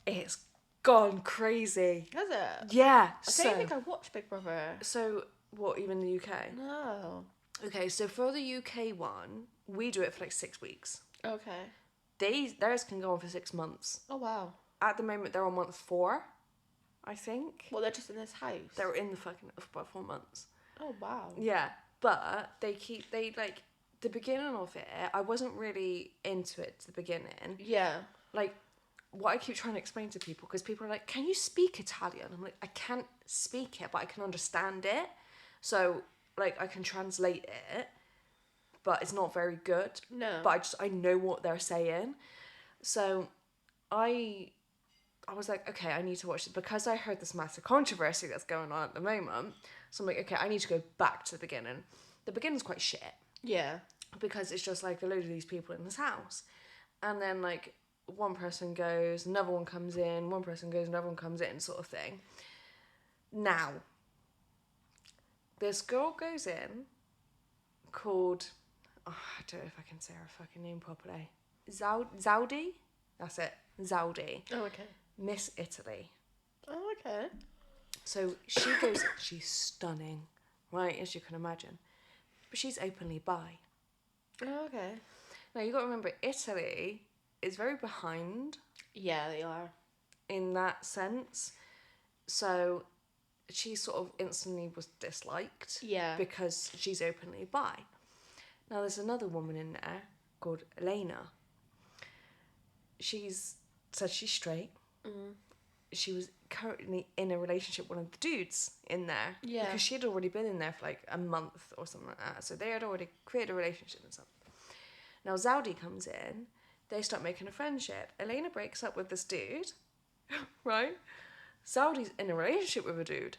It's gone crazy. Has it? Yeah. I don't think I watched Big Brother. So, what, even the UK? No. Okay, so for the UK one, we do it for like 6 weeks. Okay. Theirs can go on for 6 months. Oh, wow. At the moment, they're on month 4, I think. Well, they're just in this house. They're in the fucking for about 4 months. Oh, wow. Yeah, but the beginning of it, I wasn't really into it to the beginning. Yeah. Like, what I keep trying to explain to people, because people are like, can you speak Italian? I'm like, I can't speak it, but I can understand it. So, like, I can translate it, but it's not very good. No. But I know what they're saying. So, I was like, okay, I need to watch it, because I heard this massive controversy that's going on at the moment. So I'm like, okay, I need to go back to the beginning. The beginning's quite shit. Yeah. Because it's just like a load of these people in this house. And then like one person goes, another one comes in, one person goes, another one comes in, sort of thing. Now, this girl goes in called, I don't know if I can say her fucking name properly. Zaudi? That's it. Zaldi. Oh, okay. Miss Italy. Oh, okay. So she goes, she's stunning, right, as you can imagine. But she's openly bi. Oh, okay. Now, you got to remember, Italy is very behind Yeah, they are. in that sense. So she sort of instantly was disliked. Yeah. Because she's openly bi. Now, there's another woman in there called Elena. She's said she's straight. Mm. She was currently in a relationship with one of the dudes in there. Yeah. Because she had already been in there for like a month or something like that. So they had already created a relationship and stuff. Now Zaldi comes in. They start making a friendship. Elena breaks up with this dude. Right? Zaldi's in a relationship with a dude.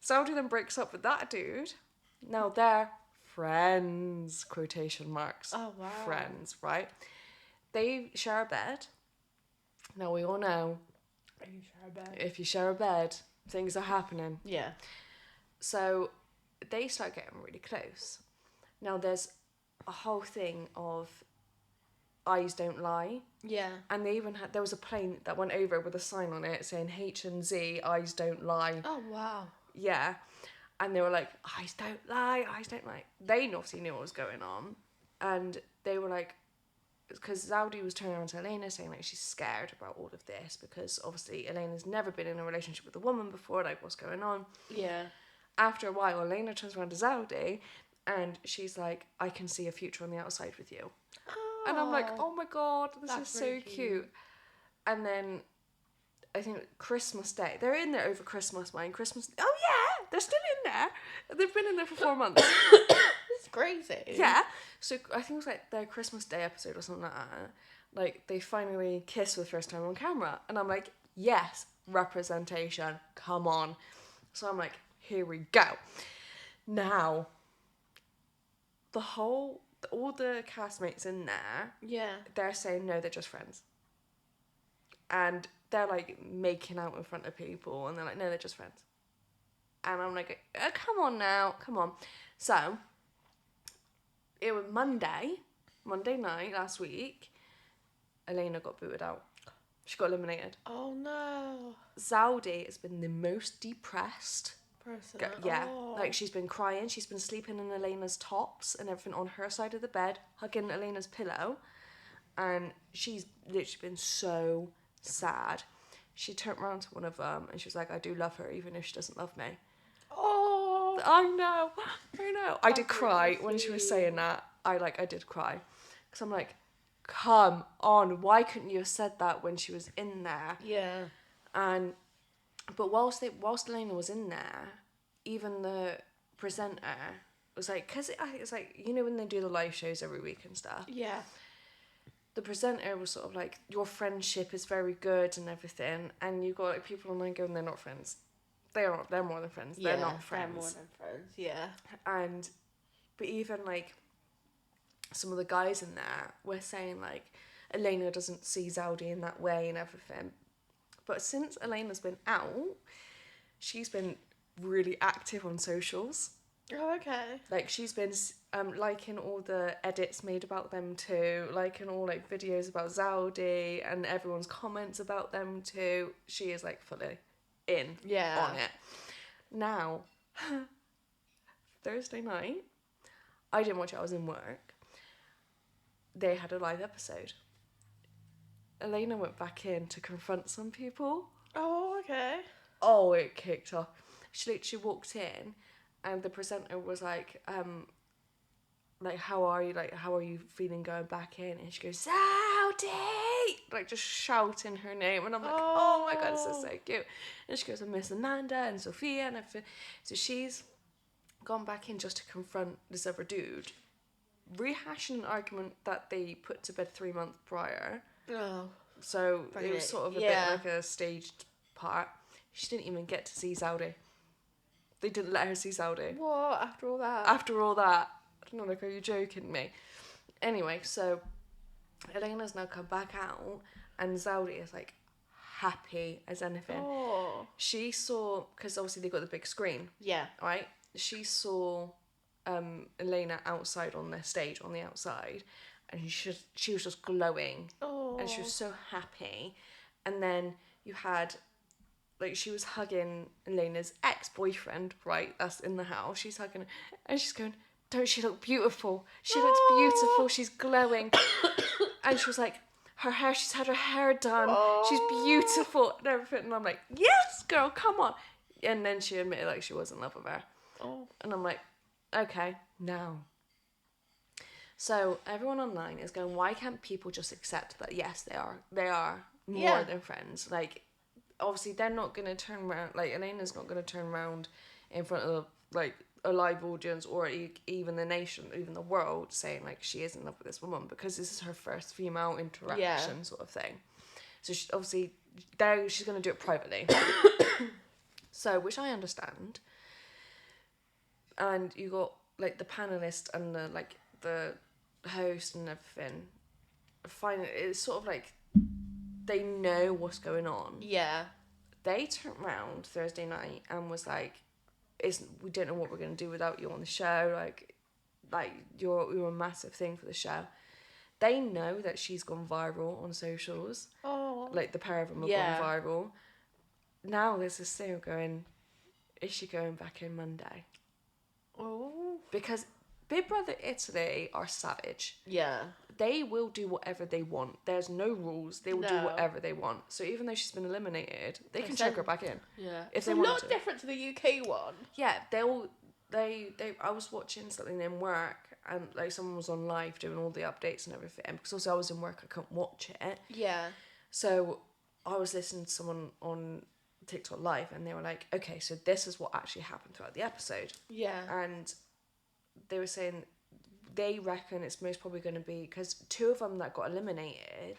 Zaldi then breaks up with that dude. Now they're friends, quotation marks. Oh, wow. Friends, right? They share a bed. Now we all know Are you sure about it? if you share a bed, things are happening. Yeah. So they start getting really close. Now there's a whole thing of eyes don't lie. Yeah. And they even had, there was a plane that went over with a sign on it saying H and Z, eyes don't lie. Oh, wow. Yeah. And they were like, eyes don't lie, eyes don't lie. They obviously knew what was going on. And they were like, because Zaldi was turning around to Elena saying like she's scared about all of this because obviously Elena's never been in a relationship with a woman before, like what's going on. Yeah. After a while, Elena turns around to Zaldi and she's like, I can see a future on the outside with you. Oh. And I'm like, oh my god, this That's is so really cute. And then I think Christmas Day, they're in there over Christmas, mine. Christmas, oh yeah, they're still in there. They've been in there for 4 months. It's crazy. Yeah. So I think it was like their Christmas Day episode or something like that. Like they finally kiss for the first time on camera. And I'm like, yes, representation, come on. So I'm like, here we go. Now, all the castmates in there, Yeah. they're saying no, they're just friends. And they're like making out in front of people and they're like, no, they're just friends. And I'm like, come on now, come on. So, it was Monday night last week, Elena got booted out. She got eliminated. Oh, no. Zaldi has been the most depressed. Person. Yeah, Oh. like she's been crying. She's been sleeping in Elena's tops and everything on her side of the bed, hugging Elena's pillow. And she's literally been so sad. She turned around to one of them and she was like, I do love her even if she doesn't love me. Oh. I know. I did That's cry really when she was sweet. saying that. I did cry. Because I'm like, come on, why couldn't you have said that when she was in there? Yeah. But whilst Elena was in there, even the presenter was like, because it's like, you know when they do the live shows every week and stuff, Yeah. the presenter was sort of like, your friendship is very good and everything, and you got like people online going, they're not friends. They're more than friends. They're not friends. They're more than friends. Yeah. But even like some of the guys in there were saying like Elena doesn't see Zaldi in that way and everything. But since Elena's been out, she's been really active on socials. Oh, okay. Like she's been liking all the edits made about them too, liking all like videos about Zaldi and everyone's comments about them too. She is like fully in on it. Now, Thursday night, I didn't watch it, I was in work. They had a live episode. Elena went back in to confront some people. Oh, okay. Oh, it kicked off. She literally walked in and the presenter was like, how are you? Like, how are you feeling going back in? And she goes, Zaldi! Like, just shouting her name. And I'm like, oh my God, this is so cute. And she goes, I miss Amanda and Sophia and everything. So she's gone back in just to confront this other dude, rehashing an argument that they put to bed 3 months prior. Oh. So Bring it was it. sort of a Yeah. bit like a staged part. She didn't even get to see Zaldi. They didn't let her see Zaldi. What? After all that? After all that. I don't know, like, are you joking me? Anyway, so Elena's now come back out and Zaldi is like happy as anything. Oh. She saw, because obviously they got the big screen, Yeah. right? She saw Elena outside on their stage, on the outside, and she was just glowing. Oh. And she was so happy. And then you had, like, she was hugging Elena's ex-boyfriend, right? That's in the house. She's hugging her, and she's going, don't she look beautiful? She looks beautiful. She's glowing. And she was like, she's had her hair done. She's beautiful and everything. And I'm like, yes, girl, come on. And then she admitted, like, she was in love with her. Oh. And I'm like, okay, now. So everyone online is going, why can't people just accept that, yes, they are more than friends? Like, obviously, they're not going to turn around, like, Elena's not going to turn around in front of, like, a live audience or even the nation, even the world, saying, like, she is in love with this woman, because this is her first female interaction sort of thing. So she, obviously, she's going to do it privately. So, which I understand. And you got, like, the panelist and the host and everything. It's sort of like they know what's going on. Yeah. They turned around Thursday night and was like, we don't know what we're going to do without you on the show. Like you're a massive thing for the show. They know that she's gone viral on socials. Oh. Like, the pair of them have gone viral. Now there's this thing going, is she going back in Monday? Oh. Because Big Brother Italy are savage. Yeah. They will do whatever they want. There's no rules. They will do whatever they want. So even though she's been eliminated, they can chuck her back in. Yeah. If it's they a want lot to. different to the UK one. Yeah, I was watching something in work, and, like, someone was on live doing all the updates and everything, because also I was in work, I couldn't watch it. Yeah. So I was listening to someone on TikTok live, and they were like, okay, so this is what actually happened throughout the episode. Yeah. And they were saying they reckon it's most probably going to be, because two of them that got eliminated,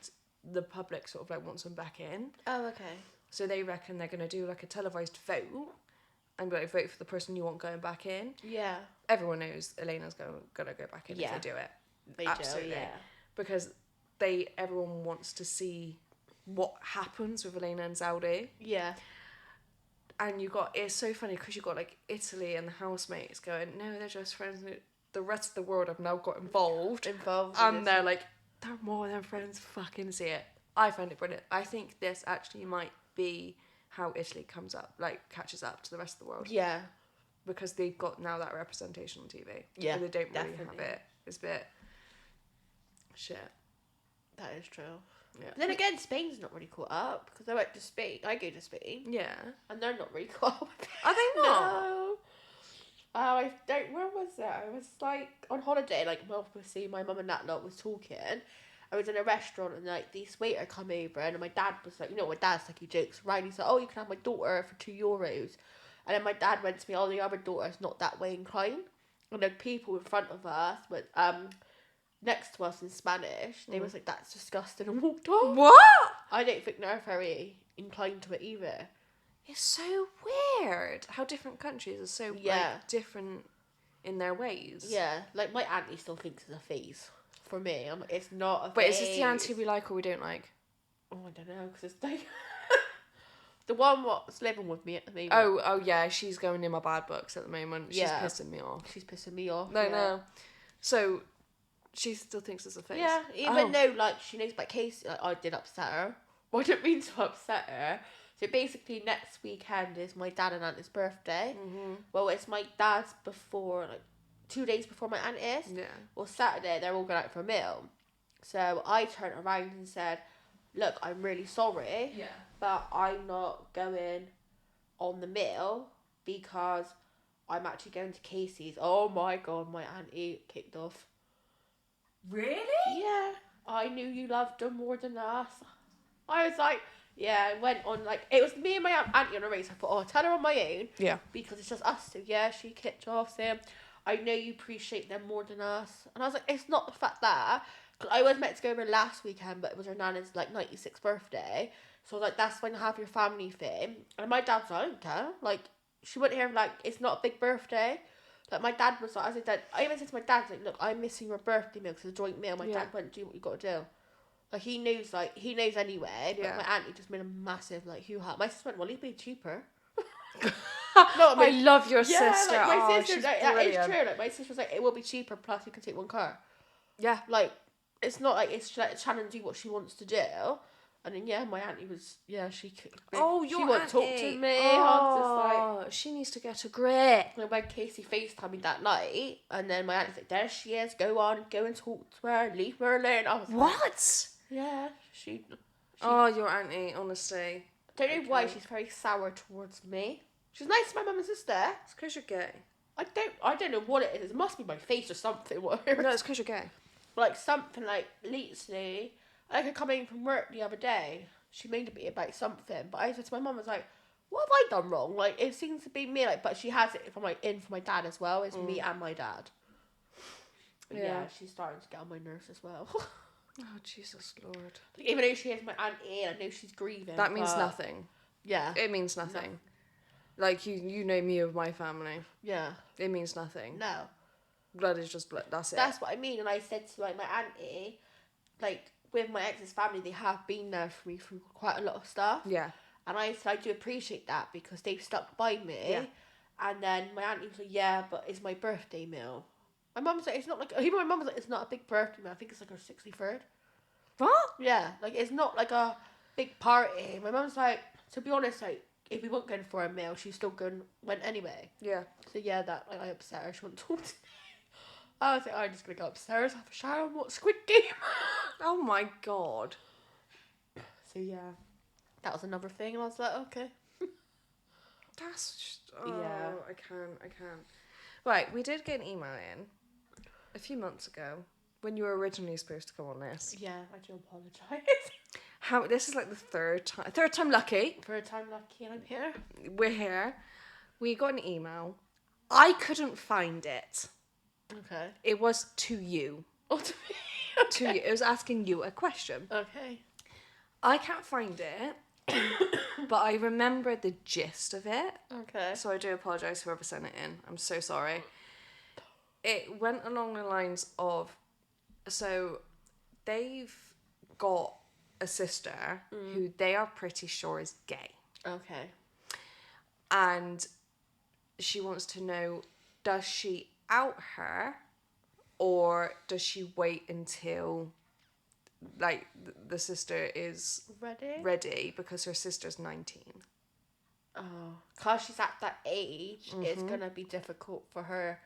the public sort of, like, wants them back in. Oh, okay. So they reckon they're going to do, like, a televised vote and be like, vote for the person you want going back in. Yeah. Everyone knows Elena's going to go back in if they do it. They Absolutely. do, yeah. Because everyone wants to see what happens with Elena and Zaudi. Yeah. And it's so funny because you got, like, Italy and the housemates going, no, they're just friends. The rest of the world have now got involved. And they're like, they're more than friends, fucking see it. I find it brilliant. I think this actually might be how Italy catches up to the rest of the world. Yeah. Because they've got now that representation on TV. Yeah, but they don't really definitely. have it. It's a bit shit. That is true. Yeah. But then again, Spain's not really caught up, because I went to Spain. I go to Spain. Yeah. And they're not really caught up. Are they not? No. I don't. Where was it? I was, like, on holiday. Like, obviously, my mum and that lot was talking. I was in a restaurant, and, like, this waiter come over, and my dad was like, you know, my dad's like, he jokes around. He's like, oh, you can have my daughter for €2. And then my dad went to me, oh, the other daughter's not that way inclined. And the people in front of us, but next to us in Spanish, they was like, that's disgusting, and walked off. What? I don't think they're very inclined to it either. It's so weird how different countries are so like, different in their ways. Yeah, like, my auntie still thinks it's a phase. For me, it's not a But phase. is this the auntie we like or we don't like? Oh, I don't know, because it's like... the one what's living with me at the moment. Oh yeah, she's going in my bad books at the moment. She's pissing me off. She's pissing me off. No. So, she still thinks it's a phase? Yeah, even though, like, she knows about Casey, like, I did upset her. Well, I didn't mean to upset her. So basically, next weekend is my dad and auntie's birthday. Mm-hmm. Well, it's my dad's before, like, 2 days before my aunt is. Yeah. Well, Saturday, they're all going out for a meal. So I turned around and said, look, I'm really sorry. Yeah. But I'm not going on the meal because I'm actually going to Casey's. Oh my God, my auntie kicked off. Really? Yeah. I knew you loved her more than us. I was like, yeah, I went on, like, it was me and my auntie on a race. I thought, oh, I'll tell her on my own. Yeah. Because it's just us two. Yeah, she kicked off saying, I know you appreciate them more than us. And I was like, it's not the fact that, because I was meant to go over last weekend, but it was her nana's, like, 96th birthday. So I was like, that's when you have your family thing. And my dad's like, I don't care. Like, she went here, like, it's not a big birthday. Like, my dad was like, I even said to my dad, like, look, I'm missing your birthday meal because it's a joint meal. My dad went, do what you got to do. Like, he knows anyway. But my auntie just made a massive, like, hoo-ha. My sister went, well, he'd be cheaper. No, I mean, I love your sister. Like, my sister, she's like, that is brilliant. true. Like, my sister was like, it will be cheaper, plus you can take one car. Yeah. Like, it's not like it's like trying to do what she wants to do. And then my auntie was she could. Your she won't auntie. talk to me. I was just like, she needs to get a grip. and when Casey FaceTimed me that night, and then my auntie's like, there she is, go on, go and talk to her, leave her alone. I was What? like, yeah, she Your auntie, honestly. I don't know why she's very sour towards me. She's nice to my mum and sister. It's because you're gay. I don't know what it is. It must be my face or something. Whatever. No, it's because you're gay. Like something like lately, like I come in from work the other day. She made a bit about something, but I said to my mum, I was like, "What have I done wrong?" Like it seems to be me. Like, but she has it from for my dad as well. It's me and my dad. Yeah, she's starting to get on my nerves as well. Oh, Jesus Lord. Like, even though she is my auntie, and I know she's grieving. That means nothing. Yeah. It means nothing. No. Like, you know me of my family. Yeah. It means nothing. No. Blood is just blood. That's it. That's what I mean. And I said to, like, my auntie, like, with my ex's family, they have been there for me through quite a lot of stuff. Yeah. And I said, I do appreciate that because they've stuck by me. Yeah. And then my auntie was like, yeah, but it's my birthday meal. My mum's like, it's not like, even my mum was like, it's not a big birthday meal. I think it's like her 63rd. What? Yeah, like, it's not like a big party. My mum's like, to be honest, like, if we weren't going for a meal, she still went anyway. Yeah. So yeah, that, like, I upset her. She wouldn't talk to me. I was like, I'm just going to go upstairs, have a shower and watch Squid Game. Oh my God. So yeah, that was another thing. And I was like, okay. That's just, Yeah. I can't. Right, we did get an email in a few months ago when you were originally supposed to come on this. Yeah, I do apologise. This is like the third time lucky. Third time lucky and I'm here. We're here. We got an email. I couldn't find it. Okay. It was to you. Oh, to me? Okay. To you. It was asking you a question. Okay. I can't find it, but I remember the gist of it. Okay. So I do apologise whoever sent it in. I'm so sorry. It went along the lines of, so they've got a sister who they are pretty sure is gay. Okay. And she wants to know, does she out her or does she wait until like the sister is ready because her sister's 19? Oh, because she's at that age, it's gonna be difficult for her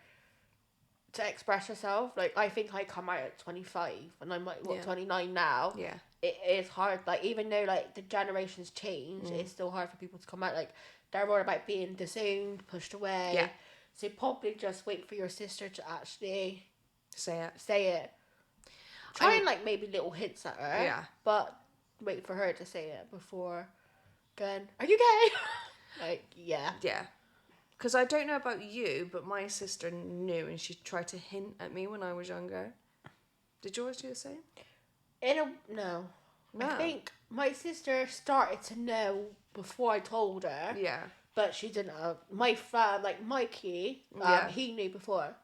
to express herself. Like, I think I come out at 25 and I'm like 29 now. Yeah. It is hard. Like, even though like the generations change, it's still hard for people to come out. Like, they're more about being disowned, pushed away. Yeah. So probably just wait for your sister to actually Say it. Try and like maybe little hints at her. Yeah. But wait for her to say it before going, are you gay? Like, yeah. Yeah. Because I don't know about you, but my sister knew and she tried to hint at me when I was younger. Did yours do the same? No. I think my sister started to know before I told her. Yeah. But she didn't. My like Mikey, he knew before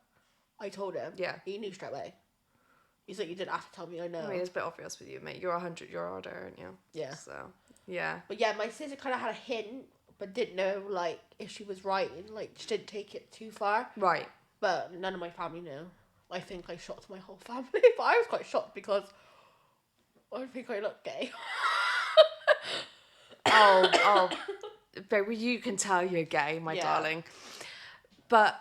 I told him. Yeah. He knew straight away. He's like, you didn't have to tell me, I know. I mean, it's a bit obvious with you, mate. You're 100-year older, aren't you? Yeah. So, yeah. But yeah, my sister kind of had a hint, but didn't know, like, if she was right. And, like, she didn't take it too far. Right. But none of my family knew. I think I shocked my whole family. But I was quite shocked because I think I look gay. Oh. Baby, you can tell you're gay, my darling. But,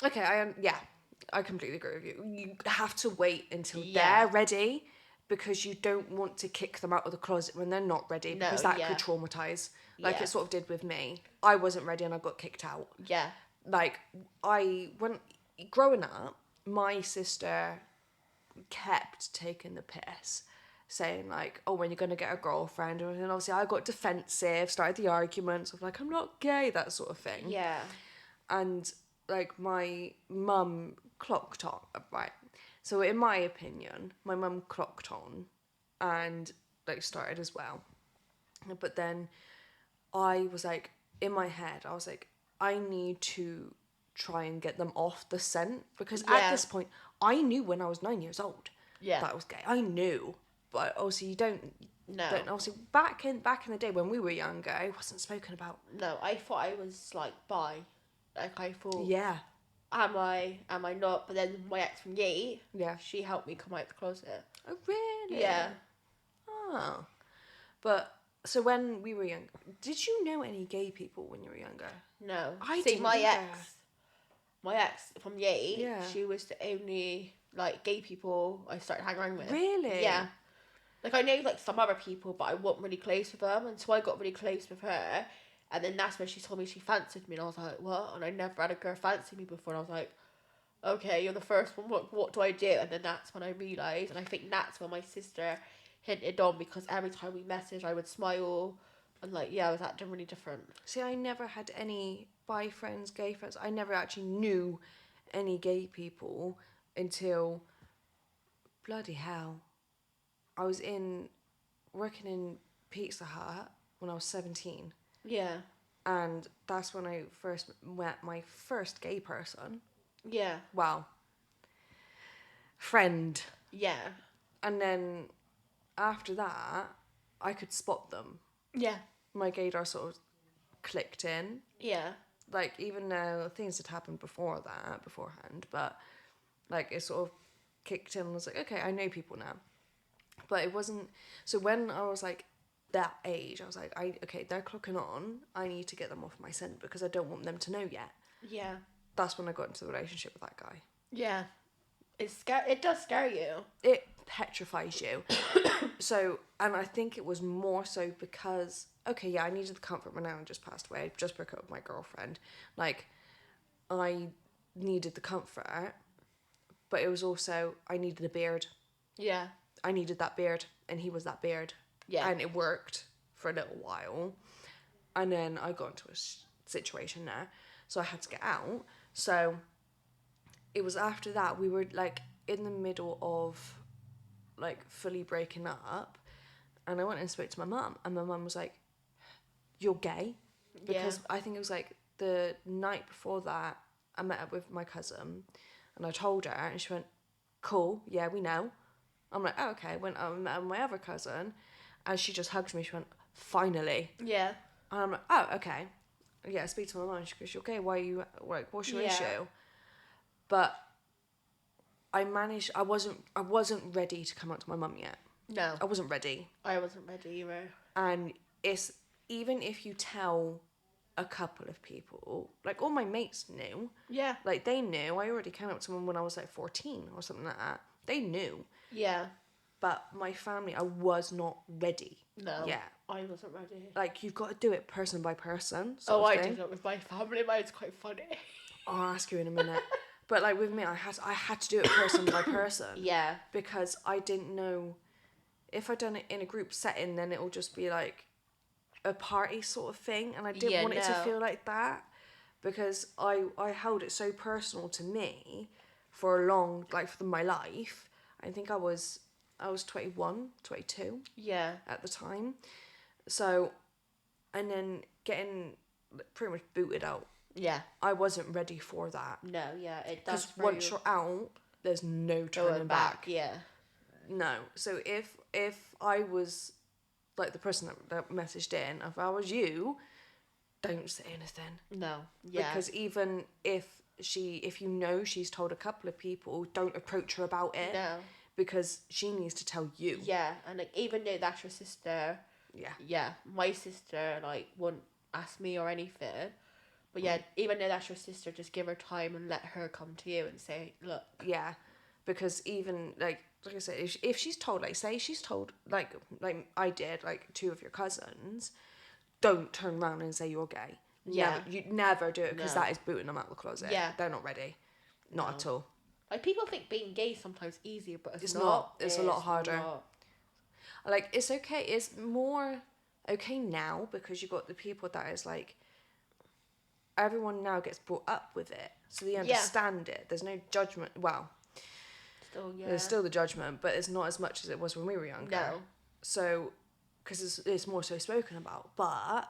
okay, I completely agree with you. You have to wait until they're ready because you don't want to kick them out of the closet when they're not ready because that could traumatise. Like it sort of did with me. I wasn't ready and I got kicked out. Yeah. Like, growing up, my sister kept taking the piss, saying like, oh, when you're going to get a girlfriend, and then obviously I got defensive, started the arguments of like, I'm not gay, that sort of thing. Yeah. And like my mum clocked on, right? So in my opinion, my mum clocked on and like started as well. But then I was like, in my head, I was like, I need to try and get them off the scent because at this point, I knew when I was 9 years old that I was gay. I knew, but obviously you don't. No. Obviously, back in the day when we were younger, it wasn't spoken about. No, I thought I was like bi. Like I thought. Yeah. am I not? But then my ex from Yeet, Yeah. she helped me come out of the closet. Oh, really? Yeah. Oh. But, so when we were young, did you know any gay people when you were younger? No. I See, didn't my either. my ex from Yeet, Yeah. she was the only, like, gay people I started hanging around with. Really? Yeah. Like, I knew, like, some other people, but I wasn't really close with them, and so I got really close with her, and then that's when she told me she fancied me, and I was like, what? And I never had a girl fancy me before, and I was like, okay, you're the first one, what do I do? And then that's when I realised, and I think that's when my sister hinted on, because every time we messaged, I would smile, and, like, yeah, I was acting really different. See, I never had any bi friends, gay friends. I never actually knew any gay people until, bloody hell, I was working in Pizza Hut when I was 17. Yeah. And that's when I first met my first gay person. Yeah. Well, friend. Yeah. And then after that, I could spot them. Yeah. My gaydar sort of clicked in. Yeah. Like, even though things had happened beforehand, but, like, it sort of kicked in and was like, okay, I know people now. But it wasn't... So when I was, like, that age, I was like, okay, they're clocking on. I need to get them off my scent because I don't want them to know yet. Yeah. That's when I got into the relationship with that guy. Yeah. It does scare you. It petrifies you. So, and I think it was more so because, okay, yeah, I needed the comfort. My nan just passed away. I just broke up with my girlfriend. Like, I needed the comfort, but it was also, I needed a beard. Yeah. I needed that beard, and he was that beard. Yeah. And it worked for a little while. And then I got into a situation there, so I had to get out. So it was after that, we were, like, in the middle of, like, fully breaking up, and I went and spoke to my mum, and my mum was like, you're gay? Because I think it was, like, the night before that, I met up with my cousin, and I told her, and she went, cool, yeah, we know. I'm like, oh, okay. Went out and met my other cousin, and she just hugged me. She went, finally. Yeah. And I'm like, oh, okay. Yeah, I speak to my mum. She goes, you okay? Why are you, like, what's your issue? But I wasn't ready to come out to my mum yet. No. I wasn't ready. I wasn't ready either. And it's, even if you tell a couple of people, like, all my mates knew. Yeah. Like, they knew. I already came out to them when I was, like, 14 or something like that. They knew. Yeah. But my family, I was not ready. No. Yeah. I wasn't ready. Like, you've got to do it person by person. I did it with my family. Mine's quite funny. I'll ask you in a minute. But, like, with me, I had to do it person by person. Yeah. Because I didn't know, if I'd done it in a group setting, then it'll just be, like, a party sort of thing. And I didn't want it to feel like that. Because I held it so personal to me for a long, like, for my life. I think I was 21, 22 at the time. So, and then getting pretty much booted out. Yeah. I wasn't ready for that. No, yeah, it does. Because once you're out, there's no turning back. Yeah. No. So if I was, like, the person that messaged in, if I was you, don't say anything. No. Yeah. Because even if you know she's told a couple of people, don't approach her about it. No. Because she needs to tell you. Yeah, and, like, even though that's your sister. Yeah. Yeah, my sister, like, wouldn't ask me or anything. But yeah, even though that's your sister, just give her time and let her come to you and say, look. Yeah, because even, like I said, if she's told, like, say she's told, like I did, like, 2 of your cousins, don't turn around and say you're gay. Yeah. You never do it, because that is booting them out of the closet. Yeah. They're not ready. Not at all. Like, people think being gay is sometimes easier, but it's not. It's a lot harder. Not. Like, it's okay. It's more okay now, because you got the people that is, like, everyone now gets brought up with it. So they understand it. There's no judgment. Well, there's still the judgment, but it's not as much as it was when we were younger. No. So, because it's more so spoken about. But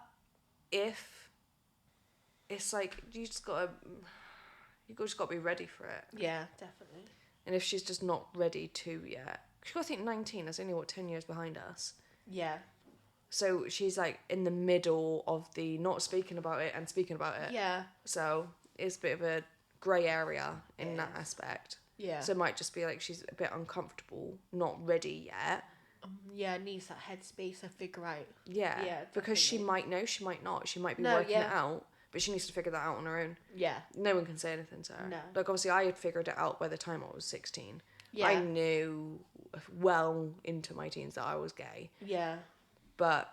if it's like, you just got to be ready for it. Yeah, definitely. And if she's just not ready to yet, she's got to think 19. That's only 10 years behind us. Yeah. So she's, like, in the middle of the not speaking about it and speaking about it. Yeah. So it's a bit of a grey area in that aspect. Yeah. So it might just be like she's a bit uncomfortable, not ready yet. Yeah, needs that headspace to figure out. Yeah, because she might know, she might not. She might be working it out, but she needs to figure that out on her own. Yeah. No one can say anything to her. No. Like, obviously, I had figured it out by the time I was 16. Yeah. I knew well into my teens that I was gay. Yeah. But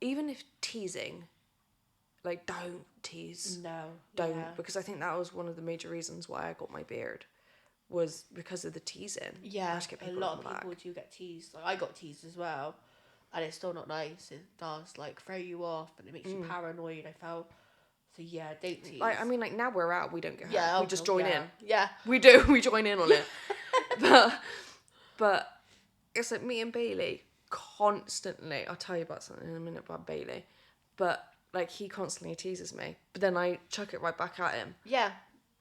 even if teasing, like, don't tease. No. Don't. Yeah. Because I think that was one of the major reasons why I got my beard. Was because of the teasing. Yeah, a lot of people do get teased. Like, I got teased as well, and it's still not nice. It does like throw you off, and it makes you paranoid. I felt so. Yeah, don't tease. Like, I mean, like, now we're out, we don't get hurt. Yeah, We just join in. Yeah, We join in on it. but it's like me and Bailey constantly. I'll tell you about something in a minute about Bailey, but like he constantly teases me, but then I chuck it right back at him. Yeah.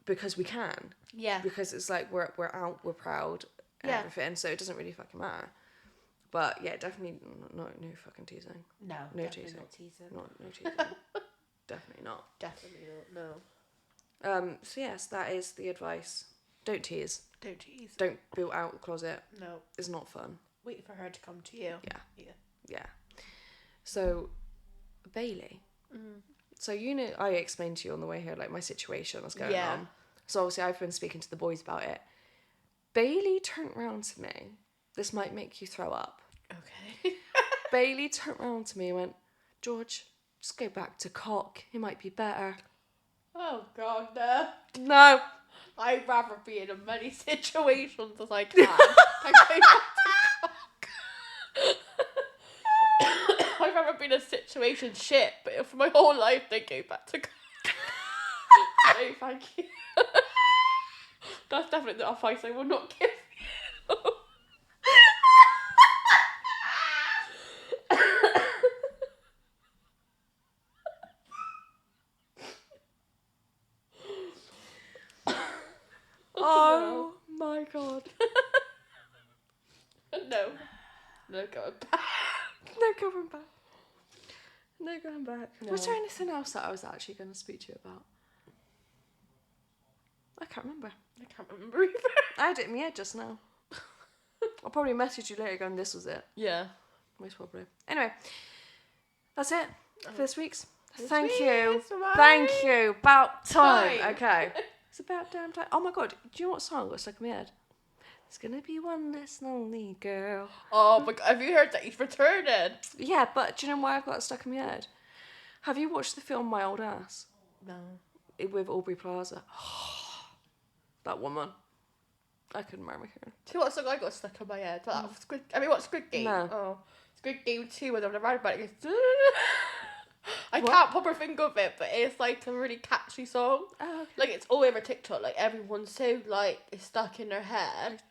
Because we can. Yeah. Because it's like we're out, we're proud, and everything, so it doesn't really fucking matter. But yeah, definitely no fucking teasing. No teasing. No teasing. Definitely not. Definitely not. No. So yes, that is the advice. Don't tease. Don't tease. Don't build out the closet. No. It's not fun. Wait for her to come to you. Yeah. So, Bailey. So I explained to you on the way here like my situation was going on. So obviously I've been speaking to the boys about it. Bailey turned round to me. This might make you throw up. Okay. Bailey turned round to me and went, George, just go back to cock. It might be better. Oh God, no. No. I'd rather be in as many situations as I can. Than go back to cock. I'd rather be in a situation shit, but for my whole life, they go back to cock. No, thank you. That's definitely the advice I will not give you. Oh my God. No. No going back. No going back. No going back. No. Was there anything else that I was actually going to speak to you about? I can't remember. I can't remember either. I had it in my head just now. I'll probably message you later going, this was it. Yeah. Most probably. Anyway, that's it for this week's. This Thank week's, you. bye. Thank you. About time. Time. Okay. It's about damn time. Oh my God. Do you know what song got stuck in my head? There's gonna be one less lonely girl. Oh my God, have you heard that he's returning? Yeah, but do you know why I've got it stuck in my head? Have you watched the film My Old Ass? No. With Aubrey Plaza. That woman. I couldn't marry her. Do you know what song I got stuck in my head? What Squid Game? No. Oh. Squid Game 2 when I'm around about it goes, I can't proper think of it, but it's like a really catchy song. Oh, okay. Like it's all over TikTok, like everyone's so like it's stuck in their head.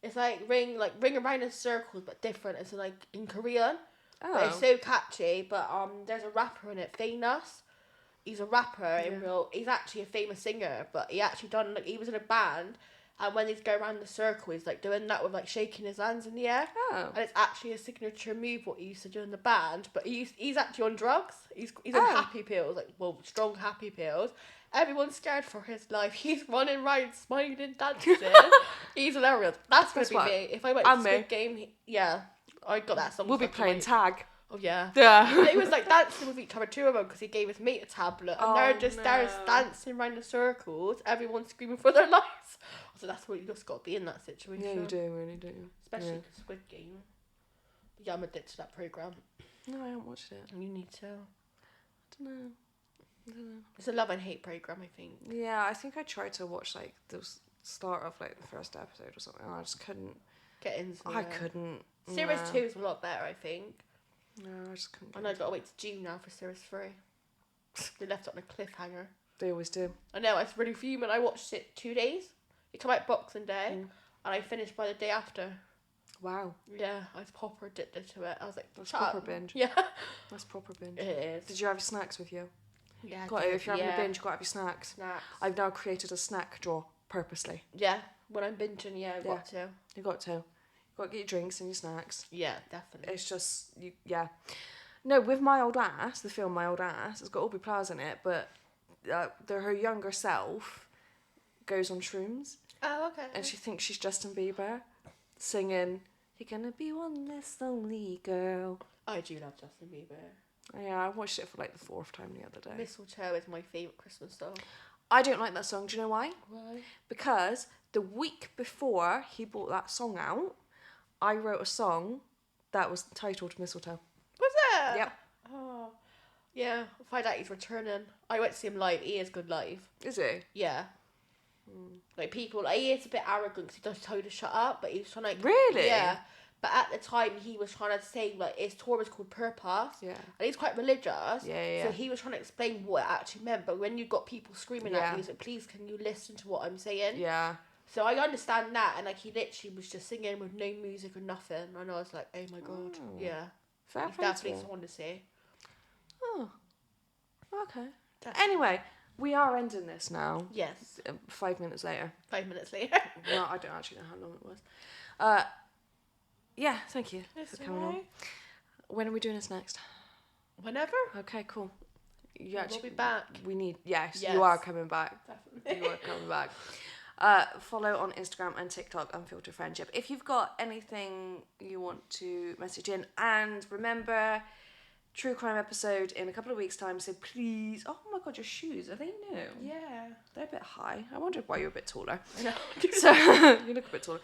It's like ring around in circles but different. It's like in Korean. But it's so catchy. But there's a rapper in it, Famous. He's a rapper in real. He's actually a famous singer, but he actually he was in a band, and when he's going around the circle, he's like doing that with like shaking his hands in the air. Oh. And it's actually a signature move what he used to do in the band. But he's actually on drugs. He's on happy pills, strong happy pills. Everyone's scared for his life. He's running around, smiling, dancing. He's hilarious. That's gonna be me. If I went to Squid Game, I got that song. We'll be playing tag. Oh yeah. Yeah. They was like dancing with each other, two of them, because he gave his mate a tablet, and they're just dancing around the circles. Everyone's screaming for their lives. So that's what you just got to be in that situation. Yeah, you do, really do. Especially the Squid Game. Yeah, I'm addicted to that program. No, I haven't watched it. You need to. I don't know. It's a love and hate program, I think. Yeah, I think I tried to watch like the start of like the first episode or something, and I just couldn't get into it. I couldn't. Series 2 is a lot better, I think. No, I just couldn't. I know I've got to wait to June now for Series 3. They left it on a cliffhanger. They always do. I know, I was really fuming. I watched it 2 days. It came out Boxing Day, and I finished by the day after. Wow. Yeah, I was proper addicted to it. I was like, that's proper binge. Yeah. That's proper binge. It is. Did you have your snacks with you? Yeah. If you're having a binge, you've got to have your snacks. Snacks. I've now created a snack drawer purposely. Yeah. When I'm binging, I've got to. You got to. You've got to get your drinks and your snacks. Yeah, definitely. It's just, No, with My Old Ass, the film My Old Ass, it's got Aubrey Plaza in it, but her younger self goes on shrooms. Oh, okay. And she thinks she's Justin Bieber, singing, "You're gonna be one less lonely girl." I do love Justin Bieber. Yeah, I watched it for like the 4th time the other day. Mistletoe is my favourite Christmas song. I don't like that song. Do you know why? Why? Because the week before he brought that song out, I wrote a song that was titled Mistletoe. Was it? Yep. Oh. Yeah, find out he's returning. I went to see him live. He is good live. Is he? Yeah. Like people, like, he is a bit arrogant because he does tell you to shut up, but he was trying to. Really? Yeah. But at the time, he was trying to say, like, his tour was called Purpose. Yeah. And he's quite religious. Yeah. So he was trying to explain what it actually meant. But when you got people screaming at you, he's like, please, can you listen to what I'm saying? Yeah. So I understand that. And, like, he literally was just singing with no music or nothing. And I was like, oh my God. Oh. Yeah. Fair He's play definitely to him. someone to see. Oh. Okay. Anyway, we are ending this now. Yes. 5 minutes later. 5 minutes later. Well, I don't actually know how long it was. Yeah, thank you for coming on. When are we doing this next? Whenever. Okay, cool. We'll be back. We need, yes, Yes. you are coming back. Definitely. You are coming back. Follow on Instagram and TikTok, Unfiltered Friendship. If you've got anything you want to message in, and remember, true crime episode in a couple of weeks' time, so please, oh my God, your shoes, are they new? Yeah. They're a bit high. I wondered why you're a bit taller. I know. So, you look a bit taller.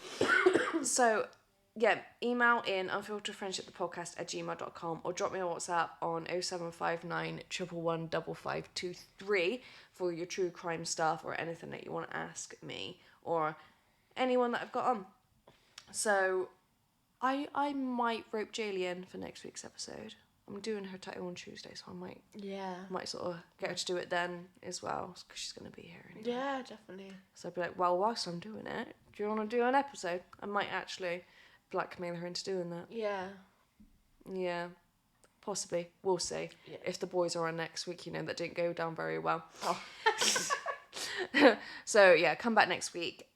So, yeah, email in unfilteredfriendshipthepodcast@gmail.com or drop me a WhatsApp on 0759 111 5523 for your true crime stuff or anything that you want to ask me or anyone that I've got on. So, I might rope Jaylee in for next week's episode. I'm doing her title on Tuesday, so I might sort of get her to do it then as well, because she's going to be here anyway. Yeah, definitely. So I'd be like, well, whilst I'm doing it, do you want to do an episode? I might actually blackmail her into doing that. Yeah. Yeah, possibly. We'll see. Yeah. If the boys are on next week, that didn't go down very well. Oh. So, yeah, come back next week.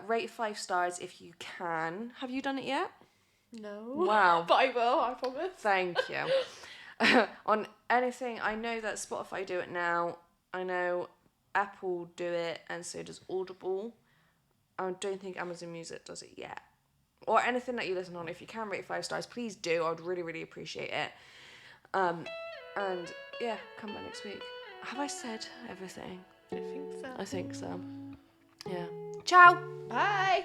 Rate 5 stars if you can. Have you done it yet? No. Wow. But I will, I promise. Thank you. On anything, I know that Spotify do it now. I know Apple do it, and so does Audible. I don't think Amazon Music does it yet. Or anything that you listen on, if you can rate 5 stars, please do. I would really, really appreciate it. And yeah, come back next week. Have I said everything? I think so. I think so. Yeah. Ciao. Bye.